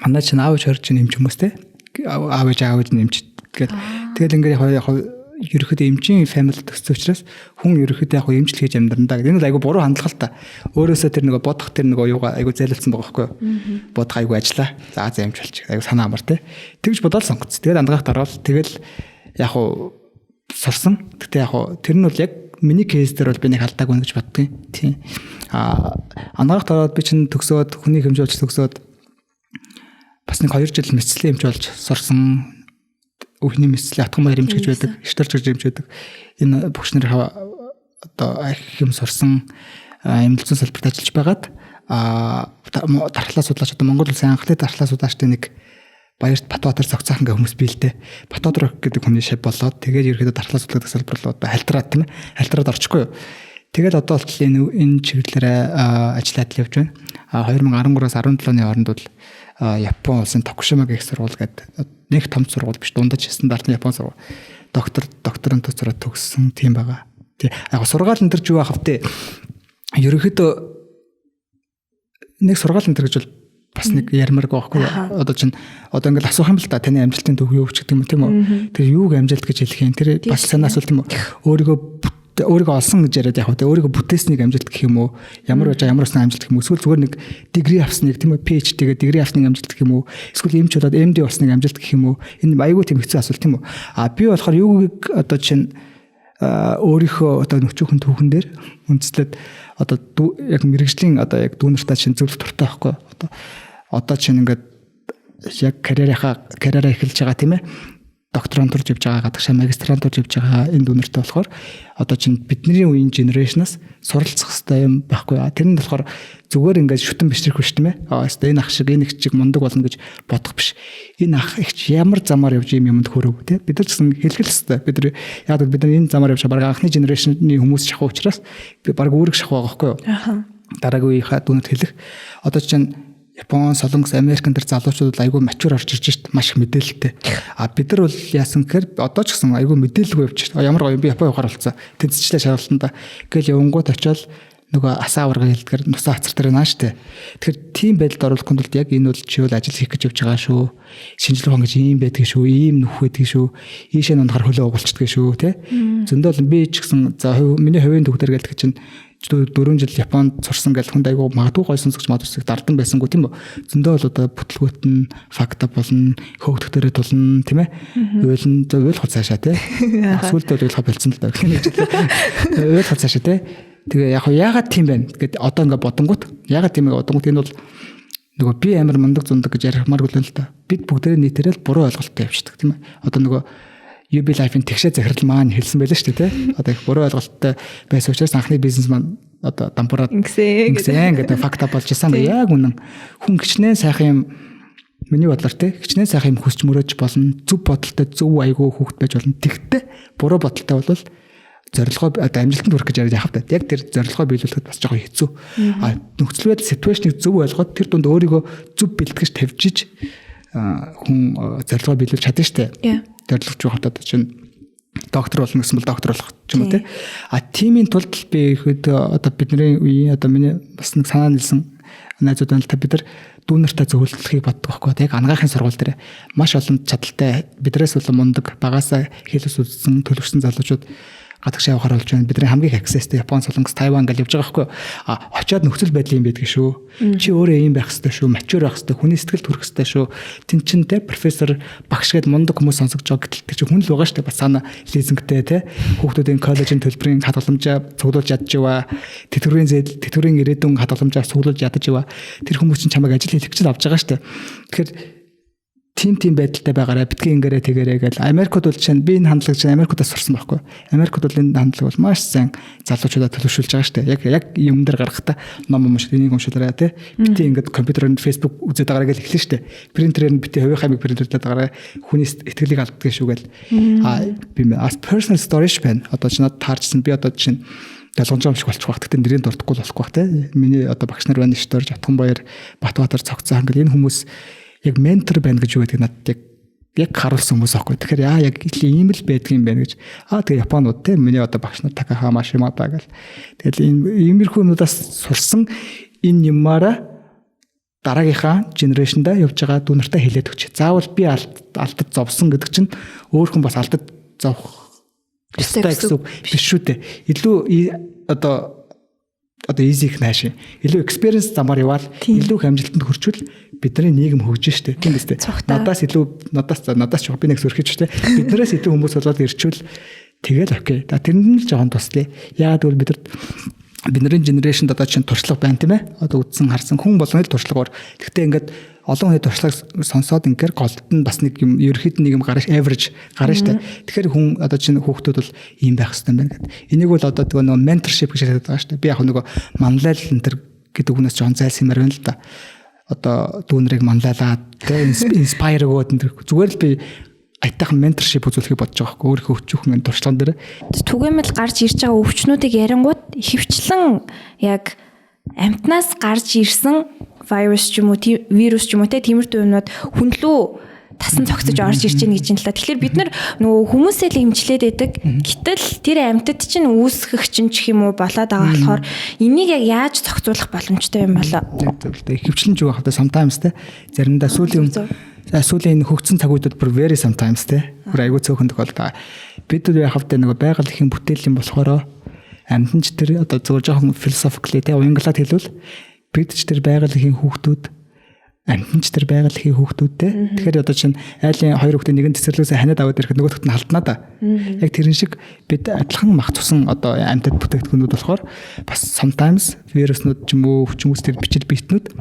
манай чинь аав ээж хорж нэмж хүмүүс те. Аав ээж нэмж гээд тэгэл ингээ яг ерөөхдөө эмчийн family төссөн учраас хүн ерөөхдөө яг эмчил хийж амьдрандаа гэдэг. Энэ л айгу буруу хандлага л та. Өөрөөсөө тэр нөгөө бодох тэр нөгөө юугаа айгу зайлуулсан байгаа байхгүй юу? Бодох айгу ажиллаа. За эмч болчих. Айгу санаа амар те. Тэгж бодоод сонгоц. Тэгээд ангаахт ороод тэгэл яг сурсан. Гэтэ яг тэр нь бол яг миний кейс дээр бол би нэг алдаагүй гэж боддгийн. Тийм. Ангаахт ороод би чинь төгсөөд хүний хэмжүүлж төгсөөд бас нэг 2 жил мэцлийн эмч болж сурсан. Өвхний мэслийн атган баяр эмч гэж байдаг, штарч гэж эмч байдаг. Энэ бүгш нар одоо их юм сурсан эмнэлзэн салбарт ажиллаж байгаад дархлаа судлаач одоо Монгол улсын анхны дархлаа судлаачтай нэг баярт Батбаатар цогцоохон гэх хүмүүс биелдэ. Батбаатар гэдэг хүний шив болоод тэгээд ерөөдөө дархлаа судалдаг салбар руу одоо халтраад тийм ээ. Халтраад орчихгүй юу. Тэгээд одоо болтол энэ чиглэлээр ажиллаад л явж байна. 2013-аас 17 оны хооронд бол Япон улсын Токушима гэх сургууль гэдэг нэг том сургууль биш дундаж стандартны Япон сургууль докторантур зэрэг төгссөн тийм байгаа. Тий. Яг сургаал энэ төр юу аах вэ? Ерөнхийдөө нэг сургаал энэ төр гэж бол бас нэг ярмаар байхгүй. Одоо чинь одоо ингээл асуух юм л та таны амжилтын төв юу ч гэдэг юм тийм үү? Тэр юуг амжилт гэж хэлэх юм? Тэр бас санаа асуулт юм уу? Өөрийгөө олсон гэж яриад яг өөрийгөө бүтээснийг амжилт гэх юм уу? Ямар байж ямар усны амжилт гэх юм уу? Эсвэл зүгээр нэг дигри авсныг тийм үү? PhD тэгээд дигри авсныг амжилт гэх юм уу? Эсвэл эмч болоод MD болсныг амжилт гэх юм уу? Энэ аюул тийм хэцүү асуулт тийм үү? Би болохоор юуг одоо чинь өөрийнхөө одоо нөхцөөхөн түүхэн дээр үндэслээд одоо яг мэрэгжлийн одоо яг дүүнэртаа чинь зөвлөх туртай байхгүй. Одоо чинь ингээд яг карьераа эхэлж байгаа тийм ээ. Докторантур живж байгаа гадагшаа магистрантур живж байгаа энэ дүүнэртэй болохоор одоо чинь бидний үеийн генерашнаас суралцах хэрэгтэй юм байхгүй. Тэр нь болохоор зүгээр ингээд шүтэн бишрэх биш тийм ээ. Энэ ах шиг энэ их чиг мундаг болно гэж бодох биш. Энэ ах их ямар замаар явж юмд хөрөв тийм. Бид нар ч гэсэн хэлхэл хэрэгтэй. Бид нар энэ замаар явж байгаа анхны генерашны хүмүүс шахах учраас би баг үүрэг шахах байгаа байхгүй юу. Дараагийн үеийнхаа дүүнэрт хэлэх. Одоо чинь Япон, Солонгос, Америкэн төр залуучууд айгүй мачур орж ирж шít маш их мэдээлэлтэй. Бид нар бол яасан гэхээр одоо ч гэсэн айгүй мэдээлэлгүй явж шít. Ямар гоё би Япон явахаар болсон. Тэнцчлээ шаргалтанда. Ингээл явангууд очиод нөгөө асаа аварга хэлдгэр нусаа хацар дээр нааш штэ. Тэгэхээр тийм байдалд оруулахын тулд яг энэ бол чи бол ажил хийх гэж явж байгаа шүү. Шинжлэх ухаан гэж ийм байдаг шүү, ийм нөх байдаг шүү. Ийшээ нунахаар хөлөө угуулцдаг шүү, тэ. Зөндөл би ч гэсэн за миний хувийн төгтөр гэлдэг чинь 4 жил Японд сурсан гэл хүнд айгу магадгүй гой сонсогч мадусыг дардан байсангүй тийм үү. Зөндөө бол одоо бүтлгүүт нь факта болно, хөөгдөх дээрээ тулна тийм ээ. Уйлн уйлах цаашаа тий. Сүлд уйлах болцсон л даа. Уйлах цаашаа тий. Тэгээ яг яагаад тийм байна гэд одоо ингээ бодонгууд яагаад тийм ингээ бодонгууд энэ бол нөгөө би амар мундаг зундаг гэж ярихмаар гүлэн л та. Бид бүгдээрээ нийтээрээ л буруу ойлголттой явчихдаг тийм ээ. Одоо нөгөө UB Life-ийн тэгшээ захирал маань хэлсэн байлаа шүү дээ тий. Одоо их буруу ойлголттой байсан учраас анхны бизнес маань одоо дампуураад ингэсэн гэдэг факта болж исэн. Яг үнэн хүн гिचнээ сайхан юм Миний бодлоор те хичнээн сайхан юм хүсч мөрөөж болно. Зөв бодолтой, зөв аягүй хүүхэд байж болно. Тэгтээ буруу бодолтой бол зорилгоо одоо амжилтанд хүрэх гэж яах вэ? Яг тэр зорилгоо биелүүлэхэд бас жоохон хэцүү. Нөхцөл байдал ситуашныг зөв ойлгоод тэр дунд өөрийгөө зөв бэлтгэж тавьжиж хүн зорилгоо биелүүлж чадна штэ. Зорилгоч байхад одоо чинь доктор болно гэсэн бол доктор болох ч юм уу те. Тимийн тулд би ихэд одоо бидний үеийн одоо миний бас нэг санаа нийлсэн найзууд байна л та бид нар дүүнэртэй зөвлөлтхийг боддог байхгүй. Яг анагаахын сургууль дээр маш олон чадaltaй бидрээс болон мундаг багаасаа хэлс үзсэн төлөвшсөн залуучууд гадагш явахаар болж байна. Бидний хамгийн accessтэй Япон, Солонгос, Тайван гэж явж байгаа байхгүй. Очоод нөхцөл байдал юм байдаг шүү. Чи өөрөө ийм байх хэрэгтэй шүү. Мачур байх хэрэгтэй. Хүний сэтгэл төрөх хэрэгтэй шүү. Тин чин те профессор багш гээд мундаг хүмүүс сонсогч байгаа гэтэл чи хүн л байгаа шүү. Бас санаа лизингтэй те. Хүүхдүүдийн коллежийн төлбөрийн хадгаламжаа цуглуулж ядчихва. Тэтгэврийн ирээдүйн хадгаламжаа цуглуулж ядчихва. Тэр хүмүүс чинь чамайг ажил хийх гэж авч байгаа шүү. Тэгэхээр тим байдалтай байгаараа битгий ингэрээ тэгэрээ гэл Америкт бол чинь би энэ хандлагыг чинь Америкудаас сурсан байхгүй. Америкт бол энэ хандлага бол маш сайн залуучуудад төлөвшүүлж байгаа шүү дээ. Яг юм дээр гарахтаа ном уншиж энийг уншуулаарай те. Битгий ингээд компьютерээр Facebook үзээд байгаараа гэл эхлэн шүү дээ. Принтерээр нь битгий хувийн хамиг принтерлээд байгаараа хүний итгэлийг алддаг шүү гэл. Би as personal storage pen одоо ч надад таарчсан би одоо чинь ялгамж шиг болчих واخ. Тэгтээ нэрийн дурдахгүй болохгүй бах те. Миний одоо багш нар байна шүү дээ. Жатганбаяр, Батбаатар цогцсон хангал энэ хүмүүс яг ментор байна гэж юу гэдэг надад яг харуулсан хүмүүс аахгүй. Тэгэхээр яг ийм л байдаг юм байна гэж. Тэгээ Японууд те миний одоо багш нар Такаха Машимото гэл. Тэгэл иймэрхүү нуудаас сурсан энэ юмараа дараагийнхаа генерашнда явж байгаа дүүнэртээ хэлээд өгч. Заавал би алдад зовсон гэдэг чинь өөр хүн бас алдад зовх ёстой гэсэн биш шүү дээ. Илүү одоо easy нааш. Илүү experience замаар явбал илүү их амжилтанд хүрчвэл бидний нийгэм хөгжин штэ. Тийм биз дээ. Надаас ч би нэг зүрхэж штэ. Биднээс илүү хүмүүс болоод ирчвэл тэгэл окей. Тэрэнд нь л жоохон туслая. Яагаад гэвэл бидний генерашнд одоо чинь туршлага байна тийм ээ. Одоо үдсэн харсан хүн болгоны л туршлагаар. Гэхдээ ингээд олон хүний туршлагыг сонсоод ингээд голд нь бас нэг юм ерөөхдөө нэг юм гараш average гарна штэ. Тэгэхээр хүн одоо чинь хүүхдүүд бол ийм байх хэрэгтэй байна гэдэг. Энийг бол одоо нөгөө mentorship гэж яриад байгаа штэ. Би яг нөгөө манлайл энэ төр гэдэг хүнээс жоон зайлсмаар байна л да. Одоо дүүнрийг манлайлаад тэ inspire өгөөд энэ зүгээр л би айтайхан mentorship үзүүлэхийг бодож байгаа хөөе. Өөрийнхөө өчүүхэн туршлаган дээр түгээмэл гарч ирж байгаа өвчнүүдийг ярингууд хөвчлэн яг амтнаас гарч ирсэн вирус ч юм уу вирус ч юм уу те тиймэрхүү юмнууд хүнлүү тасан цогцож орж ирж байна гэж юм л та. Тэгэхээр бид нар нөгөө хүмүүсээ л эмчлээд байдаг. Гэтэл тэр амьтад чинь үүсгэх чинь ч юм уу болоод байгаа болохоор энийг яг яаж зохицуулах боломжтой юм болоо. Хөвчлэн жиг байхдаа sometimes те заримдаа сүүлийн хөгцсөн цагуудад бүр very sometimes те бүр айгүй цөөхөн тохиолдол. Бид нар яхавдаа нөгөө байгаль ихийн бүтээл юм болохоор амьтанч тэр одоо зөв жоохон philosophically те уянгалаад хэлвэл бид ч тэр байгаль ихийн хүүхдүүд амьтанч тэр байгаль ихийн хүүхдүүд те тэгэхээр одоо чинь айлын хоёр хүүхдийн нэгэн цэцэрлэгээс ханиад аваад ирэхэд нөгөөдөгт нь халднаа да. Яг тэрэн шиг бид адилхан мах тусан одоо амьтад бүтээгдэхүүнүүд болохоор бас sometimes вируснууд ч юм уу хүчмүс тэр бичил биетнүүд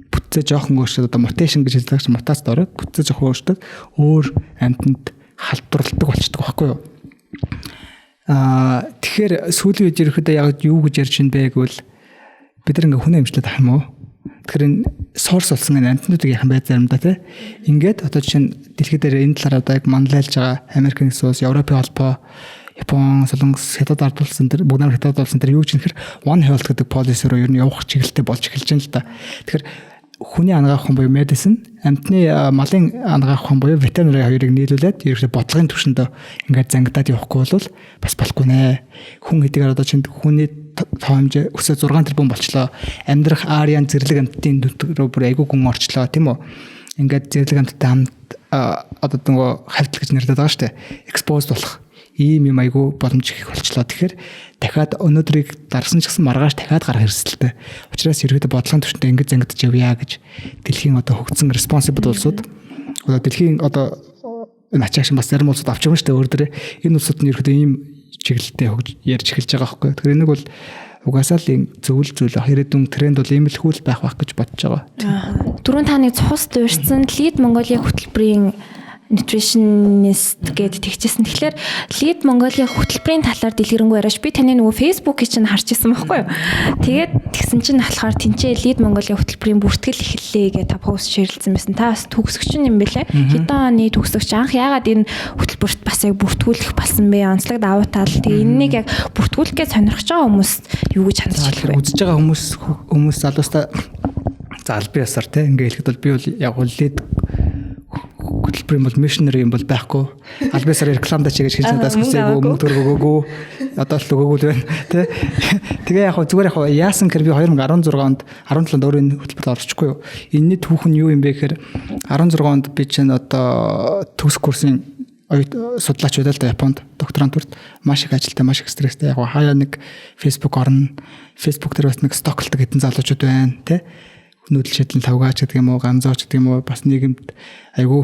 бүтцээ жоохон өөрчлөлт одоо mutation гэж хэлдэг чинь мутацид ороод бүтцээ жоохон өөрчлөлт өөр амьтанд халдварладаг болчихдог байхгүй юу? Тэгэхээр сүүлийн үед ерөөхдөө яг юу гэж ярьж ин бэ гэвэл бид нар ингээ хүн амжилтад ах юм уу? Тэгэхээр энэ source болсон энэ амьтнуудыг яхан бай заримдаа тий. Ингээд одоо чинь дэлхийд дээр энэ талаар одоо яг манлайлж байгаа Америкийн улс, Европын холбоо, Япон, Солонгос, Хятад ард улсын тэр бүгд Хятад улсын тэр юу гэж нэхэр One Health гэдэг policy руу ер нь явах чиглэлтэй болж эхэлж байна л да. Тэгэхээр хүний анагаах хүн буюу medicine, амьтны малын анагаах хүн буюу veterinary хоёрыг нийлүүлээд ерөөхдөө бодлогын түвшиндээ ингээд зангидаад явахгүй бол бас болохгүй нэ. Хүн хэдийгээр одоо чинь хүний тоо хэмжээ өсөө 6 тэрбум болчлоо. Амьдрах ариан зэрлэг амьтдын рүү бүр айгүй гүн орчлоо тийм үү. Ингээд зэрлэг амьттай хамт одоо нөгөө хавтал гэж нэрлэдэг байгаа шүү дээ. Exposed болох ийм юм айгүй боломж их болчлоо. Тэгэхээр дахиад өнөөдрийг дарсан ч гэсэн маргааш дахиад гарах хэрэгсэлтэй. Учираас ерөөдөө бодлогын түвшиндээ ингэж зангидж явъя гэж дэлхийн одоо хөгжсөн responsible улсууд одоо дэлхийн одоо энэ ачаагш бас зарим улсууд авч байгаа шүү дээ өөр дөрөө. Энэ улсууд нь ерөөдөө ийм чиглэлтэй ярьж эхэлж байгаа байхгүй. Тэгэхээр энийг бол угаасаа л зөвл ирээдүйн тренд бол ийм л хүл байх гэж бодож байгаа. Түрүүн та нэг цус дуурсан Lead Mongolia хөтөлбөрийн nutritionist гэд тэгчихсэн. Тэгэхээр Lead Mongolia хөтөлбөрийн талаар дэлгэрэнгүй яриаш би таны нөгөө Facebook-ийг чинь харж ирсэн байхгүй юу. Тэгээд тэгсэн чинь болохоор тэнцээ Lead Mongolia хөтөлбөрийн бүртгэл эхэллээ гэж та пост ширэлсэн байсан. Та бас төгсөгч юм бэлээ. Хэдэн оны төгсөгч анх яагаад энэ хөтөлбөрт бас яг бүртгүүлэх болсон бэ? Онцлог давуу тал. Тэгээ энэнийг яг бүртгүүлэхээ сонирхож байгаа хүмүүс юу гэж хандж байна вэ? Үзэж байгаа хүмүүс залуустаа залби ясаар те ингээ хэлэхэд бол би бол яг Lead хөтөлбөр юм бол missionary юм бол байхгүй. Албасаар рекламда чигээр хэлсэн даас хүсээгүй мөнгө төргөөгөө одоо л өгөөгүй л байна тий. Тэгээ яг зүгээр яг яасан гэхээр би 2016 онд 17 онд өөрөө энэ хөтөлбөрт орчихгүй юу. Энэний түүх нь юу юм бэ гэхээр 16 онд би чинь одоо төгсөх курсын судлаач удаа л да Японд докторантурт маш их ажилтай маш их стресстэй яг хаяа нэг Facebook орно. Facebook дээр бас нэг стоколдог хэдэн залуучууд байна тий. Нүүдэл шидлэн тавгаач гэдэг юм уу, ганзооч гэдэг юм уу, бас нийгэмд айгүй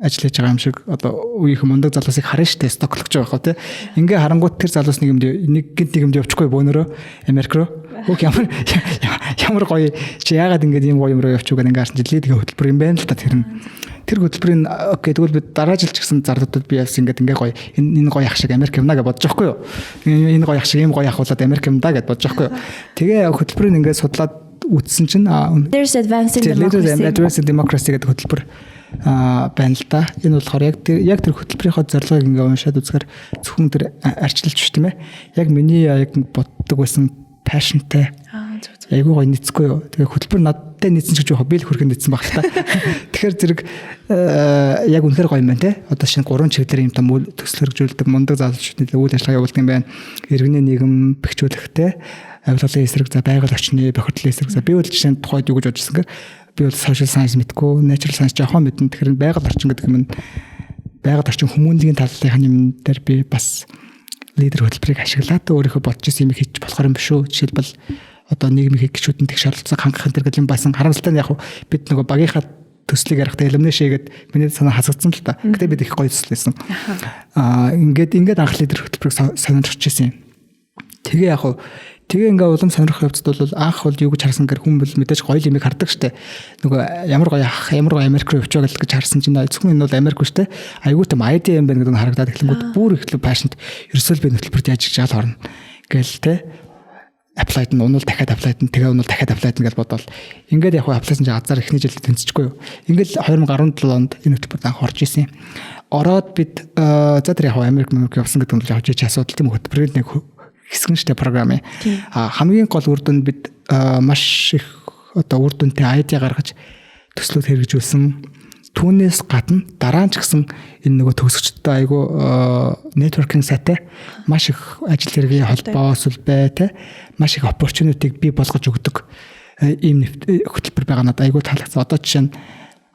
ажиллаж байгаа юм шиг одоо үеийнхэн мундаг залуусыг харна штэ стоклогч байгаа хөө тий. Ингээ харангуут тэр залуус нийгэмд явчихгүй бөөнөрөө Америк руу. Хөөх ямар гоё чи яагаад ингэж ийм гоё юм руу явчих вэ ингээ харсан чи Lead хөтөлбөр юм байна л та тэр хөтөлбөрийн окей тэгвэл бид дараа жил ч гэсэн зардуудад би яасан ингээ гоё энэ гоё ах шиг Америк юмнаа гэж бодож байхгүй юу. Энэ гоё ах шиг ийм гоё ахуулаад Америк юмдаа гэж бодож байхгүй юу. Тэгээ хөтөлбөрийн ингээ судлаад үтсэн чинь There's Advancing Democracy гэдэг хөтөлбөр байна л да. Энэ болохоор яг тэр хөтөлбөрийнхөө зорилгыг ингээ уншаад үзэхээр зөвхөн тэр арчилж биш тийм ээ. Яг миний яг боддог байсан passionтэй. Айгуу гоё нийцэхгүй юу. Тэгээ хөтөлбөр надтай нийцсэн ч гэж би л хүрхэн нийцсэн баг л та. Тэгэхээр зэрэг яг үнэхээр гоё юм байна те. Одоо шинэ 3 чиглэлээр юм том төсөл хэрэгжүүлдэг мундаг залуучуудын үйл ажиллагаа явуулдаг юм байна. Иргэний нийгэм бэхжүүлэхтэй авилгалын эсрэг за байгаль орчны бохирдлын эсрэг за би бол жишээ нь тухайд юу гэж бодож ирсэн гэхээр би бол social science мэдгүй, natural science жоохон мэдэн. Тэгэхээр байгаль орчин гэдэг юм байгаль орчин хүмүүнлэгийн талын юм дээр би бас лидер хөтөлбөрийг ашиглаад өөрийнхөө бодож ирсэн юм хийж болохоор юм биш үү? Жишээлбэл одоо нийгмийн гишүүдэн тэг шаардлагыг хангах энэ гэдэг юм басан харамсалтай нь яг бид нөгөө багийнхаа төслийг ярихтаа elimination гэдэг миний санаа хасагдсан л та. Гэтэ бид их гоё төслөөсөн. Ингээд анх лидер хөтөлбөрийг сонирхож ирсэн юм. Тэгээ ингээ улам сонирхох явцд бол анх бол юу гэж харсан гэхээр хүн бол мэдээж гоё юм хардаг штэ. Нөгөө ямар гоё Америк руу явж байгаа гэж харсан чинь зөвхөн энэ бол Америк штэ. Айгуу тийм ID юм байна гэдэг нь харагдаад эхлэнгүүт бүр их passionate ерөөсөө би хөтөлбөрт яаж хийж жаал хорно гээл те. Applied нь унал дахиад applied нь тэгээ унал дахиад applied гэж бодвол ингээд яг апплайсан чинь азар эхний жилд тэнцэжгүй юу. Ингээд 2017 онд энэ хөтөлбөрт анх орж исэн юм. Ороод бид за тэр яг Америк явсан гэдэг нь явж ич асуудал тийм хөтөлбөрийн нэг хэсгэн штэ програм. Хамгийн гол үр дүнд бид маш их одоо үр дүнтэй ID гаргаж төслүүд хэрэгжүүлсэн. Түүнээс гадна дараа нь ч гэсэн энэ нөгөө төгсөгчдтэй айгу networking сайтай маш их ажил хэргийн холбоо сүлбэ те маш их opportunity-г бий болгож өгдөг ийм хөтөлбөр байгаа надад айгу таалагдсан. Одоо жишээ нь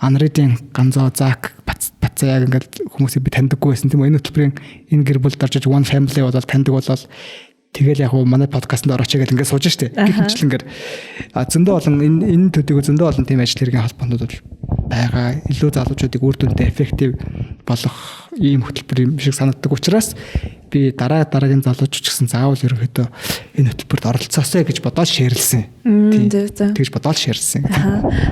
Unread-ийн Ганзоо Зак Бацаа яг ингээд хүмүүсийг би таньдаггүй байсан тийм энэ хөтөлбөрийн энэ гэр бүл дарж One Family болол таньдаг болол тэгэл яг манай подкастт орооч гэж ингээд сууж штэ. Гэвчлэнгээр зөндөө олон энэ төдийгүй зөндөө олон тийм ажил хэргийн холбоонууд бол байгаа. Илүү залуучуудыг үр дүнтэй эффектив болгох ийм хөтөлбөр юм шиг санагддаг учраас би дараагийн залуучууд ч гэсэн заавал ерөнхийдөө энэ хөтөлбөрт оролцоосэй гэж бодоод шеэрлсэн. Тэгж бодоод шеэрлсэн.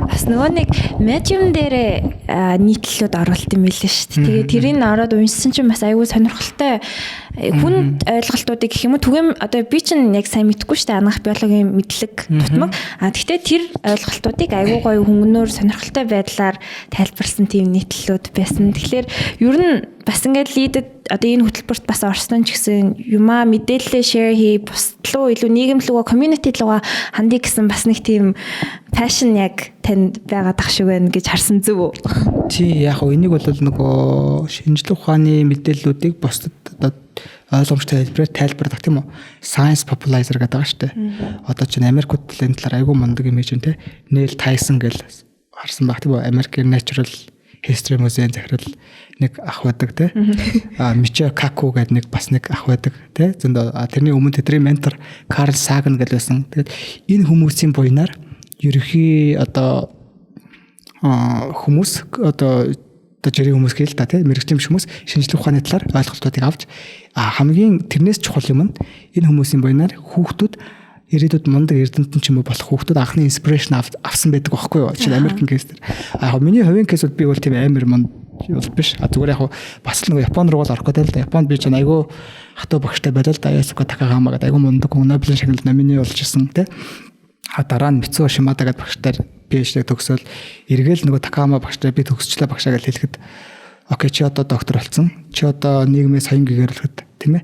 Бас нөгөө нэг Medium дээр нийтлэлүүд оруулалт юм билээ шүү дээ. Тэгээ тэрийг ороод уншсан чинь бас аюул сонирхолтой хүн ойлголтуудыг гэх юм уу түгэм одоо би чинь яг сайн мэдэхгүй шүү дээ анх биологийн мэдлэг тутмаг. Гэхдээ тэр ойлголтуудыг аюул гоё хөнгөнөөр сонирхолтой байдлаар тайлбарсан тийм нийтлэлүүд байсан. Тэгэхээр ер нь бас ингээд лидэд одоо энэ хөтөлбөрт бас орсон ч гэсэн юмаа мэдээлэлээ share хий бусдлуу илүү нийгэмлүүгээ community лугаа хандыг гэсэн бас нэг тийм passion яг танд байгаа дах шиг байна гэж харсан зүв үү? Тий яг гоо энийг бол нөгөө шинжлэх ухааны мэдээллүүдийг бусдад одоо ойлгомжтой тайлбарладаг тийм үү? Science popularizer гэдэг байгаа шүү дээ. Одоо чинь Америкт энэ талаар айгүй мундаг имиж юм те. Neil Tyson гэж харсан баг тийм үү? American Natural History Museum захирал нэг ах байдаг те. Michio Kaku гэдэг нэг бас нэг ах байдаг те. Зөндөө тэрний өмнө тэдний ментор Carl Sagan гэж байсан. Тэгээд энэ хүмүүсийн буйнаар ерөнхий одоо хүмүүс одоо жирийн хүмүүс гээл та тийм мэрэгчлийн хүмүүс шинжлэх ухааны талаар ойлголтуудыг авч хамгийн тэрнээс чухал юм нь энэ хүмүүсийн буйнаар хүүхдүүд ирээдүйд мундаг эрдэмтэн ч юм уу болох хүүхдүүд анхны инспирэшн авсан байдаг байхгүй юу? Жишээ нь American case дээр. Яг миний хувийн кейсүүд би бол тийм амар мунд бол биш. Зүгээр яг бас л нэг Японд руу л орох гэдэг л да. Японд би ч айгүй хатуу багштай байлаа л да. Ясука Такагама гэдэг айгүй мундаг Нобелийн шагналд номинee болж ирсэн тий. Дараа нь Мицуо Шимада гэдэг багштай PhD төгсөөл эргээл нөгөө Такагама багштай би төгсчлээ багшаа гэж хэлэхэд окей чи одоо доктор болсон. Чи одоо нийгмээс соён гэгэрэлхэд тийм ээ.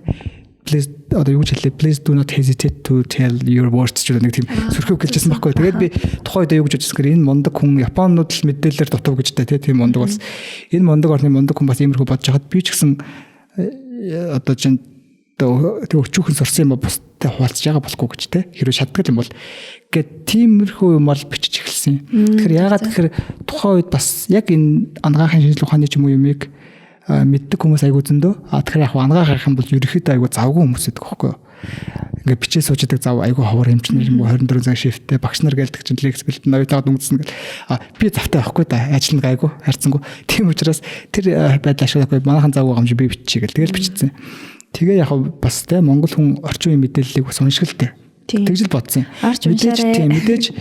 Please одоо юу ч хэлээ. Please do not hesitate to tell your words гэж нэг тийм сөрхөв гэлжсэн байхгүй. Тэгээд би тухайн үед юу гэж бодчихсон гэхээр энэ мундаг хүн Японууд л мэдээлэлээр дутав гэж та тийм мундаг болсон. Энэ мундаг орны мундаг хүн бас иймэрхүү бодож хахад би ч гэсэн одоо чинь тэг өчүүхэн сурсан юм ба бустай хуваалцж байгаа болохгүй гэж те хэрвээ шатдаг юм бол гээд тиймэрхүү юм бол бичиж эхэлсэн. Тэгэхээр яагаад тэгэхээр тухайн үед бас яг энэ ангаахын шинжилгээ ухааны ч юм уу юмыг мэддэг хүмүүс айгуу зөндөө. Тэгэхээр яг ангаа гарах юм бол ерөөхдөө айгуу завгүй хүмүүс байдаг байхгүй юу. Ингээ бичээ суучдаг зав айгуу ховор хэмжнэр юм уу 24 цаг шифттэй багш нар гэлдэг чинь лекц бэлтэн ноётаад өнгөцсөн гэл. Би завтай байхгүй да. Ажил нэг айгуу хайрцангуу. Тийм учраас тэр байдал ашиглахгүй манайхан завгүй юм шиг би биччихье гэл. Тэгэл бичсэн. Тэгээ яг бас те Монгол хүн орчин үеийн мэдээллийг бас уншилтэй. Тэгж л бодсон. Мэдээж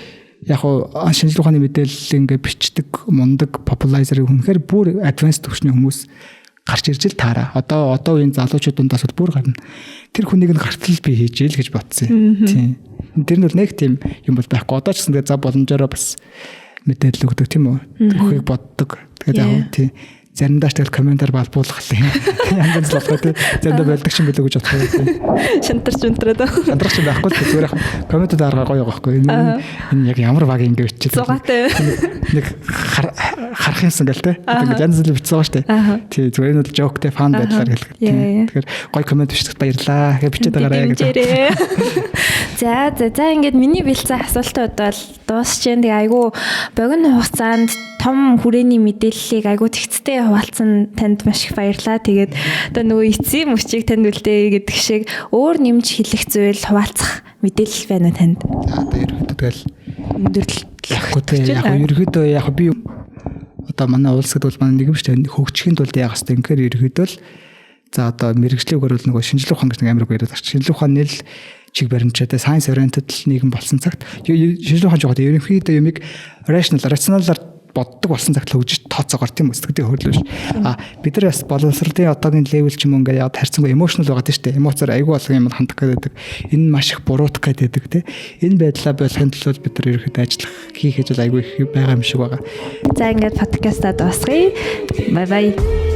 яг шинжилгээ ухааны мэдээлэл ингээ бичдэг мундаг популяризер хүнхээр бүр advanced төвчний хүмүүс гарч ирж л таараа. Одоо үеийн залуучууд дундаас бүр гарна. Тэр хүнийг нь гартал би хийж ийл гэж бодсон. Тийм. Тэр нь бол нэг тийм юм бол байхгүй. Одоо ч гэсэн тэгээ за боломжоор бас мэдээлэл өгдөг тийм үү? Төхийг боддог. Тэгээд яг тийм заримдаа ч тэгэл комментар балбуулах юм. Янз янз болох тийм. Заримдаа байлдаг юм билүү гэж бодох юм. Шантарч өнтрээд. Шантарч юм байхгүй л зүгээр комментод арга гоё байхгүй. Энэ яг ямар баг ингэ бичиж зугаатай. Нэг харах юмсан гэл те. Ингээд янз янз бичсэн байгаа шүү дээ. Тий зүгээр энэ бол joke те фан байдлаар хэлэх. Тэгэхээр гоё коммент бичдэг баярлаа. Гэж бичээд байгаарай гэж. За ингээд миний бэлцэн асуултууд бол дуусч जैन. Тэгээ айгүй богино хугацаанд том хүрээний мэдээллийг айгүй тэгцтэй хуваалцсан танд маш их баярлалаа. Тэгээд одоо нөгөө эцсийн мөчийг танд үлдээ гэдэг шиг өөр нэмж хэлэх зүйл хуваалцах мэдээлэл байна танд. Одоо ерөөдөө тэгэл өндөрлөл яахгүй те яг ерөөдөө яг би одоо манай улс гэдэг бол манай нэгэмштэй хөгжихийн тулд яах хэрэгтэй юм гэхээр ерөөдөө л за одоо мэрэгжлийг өрөөл нөгөө шинжилгээ ухаан гэж нэг амар яриад байгаа. Шинжилгээ ухааны л чиг баримтчаатай science oriented нийгэм болсон цагт шинжилгээ ухаан жоохот ерөнхийдөө юмыг рационалаар боддог болсон цагт хөгжиж тооцоогоор тийм үстгэдэг хөрлөж. Бид нар бас боловсролын одоогийн левел ч юм ингээ яа харьцангуй emotional байгаа тийм шүү дээ. Эмоцоор айгүй болгон юм хандах гэдэг. Энэ маш их буруутах гэдэг тийм. Энэ байдлаа болохын тулд бид нар ерөөхдөө ажиллах хийх гэж айгүй их байгаа юм шиг байгаа. За ингээд подкастаа дуусгая. Bye bye.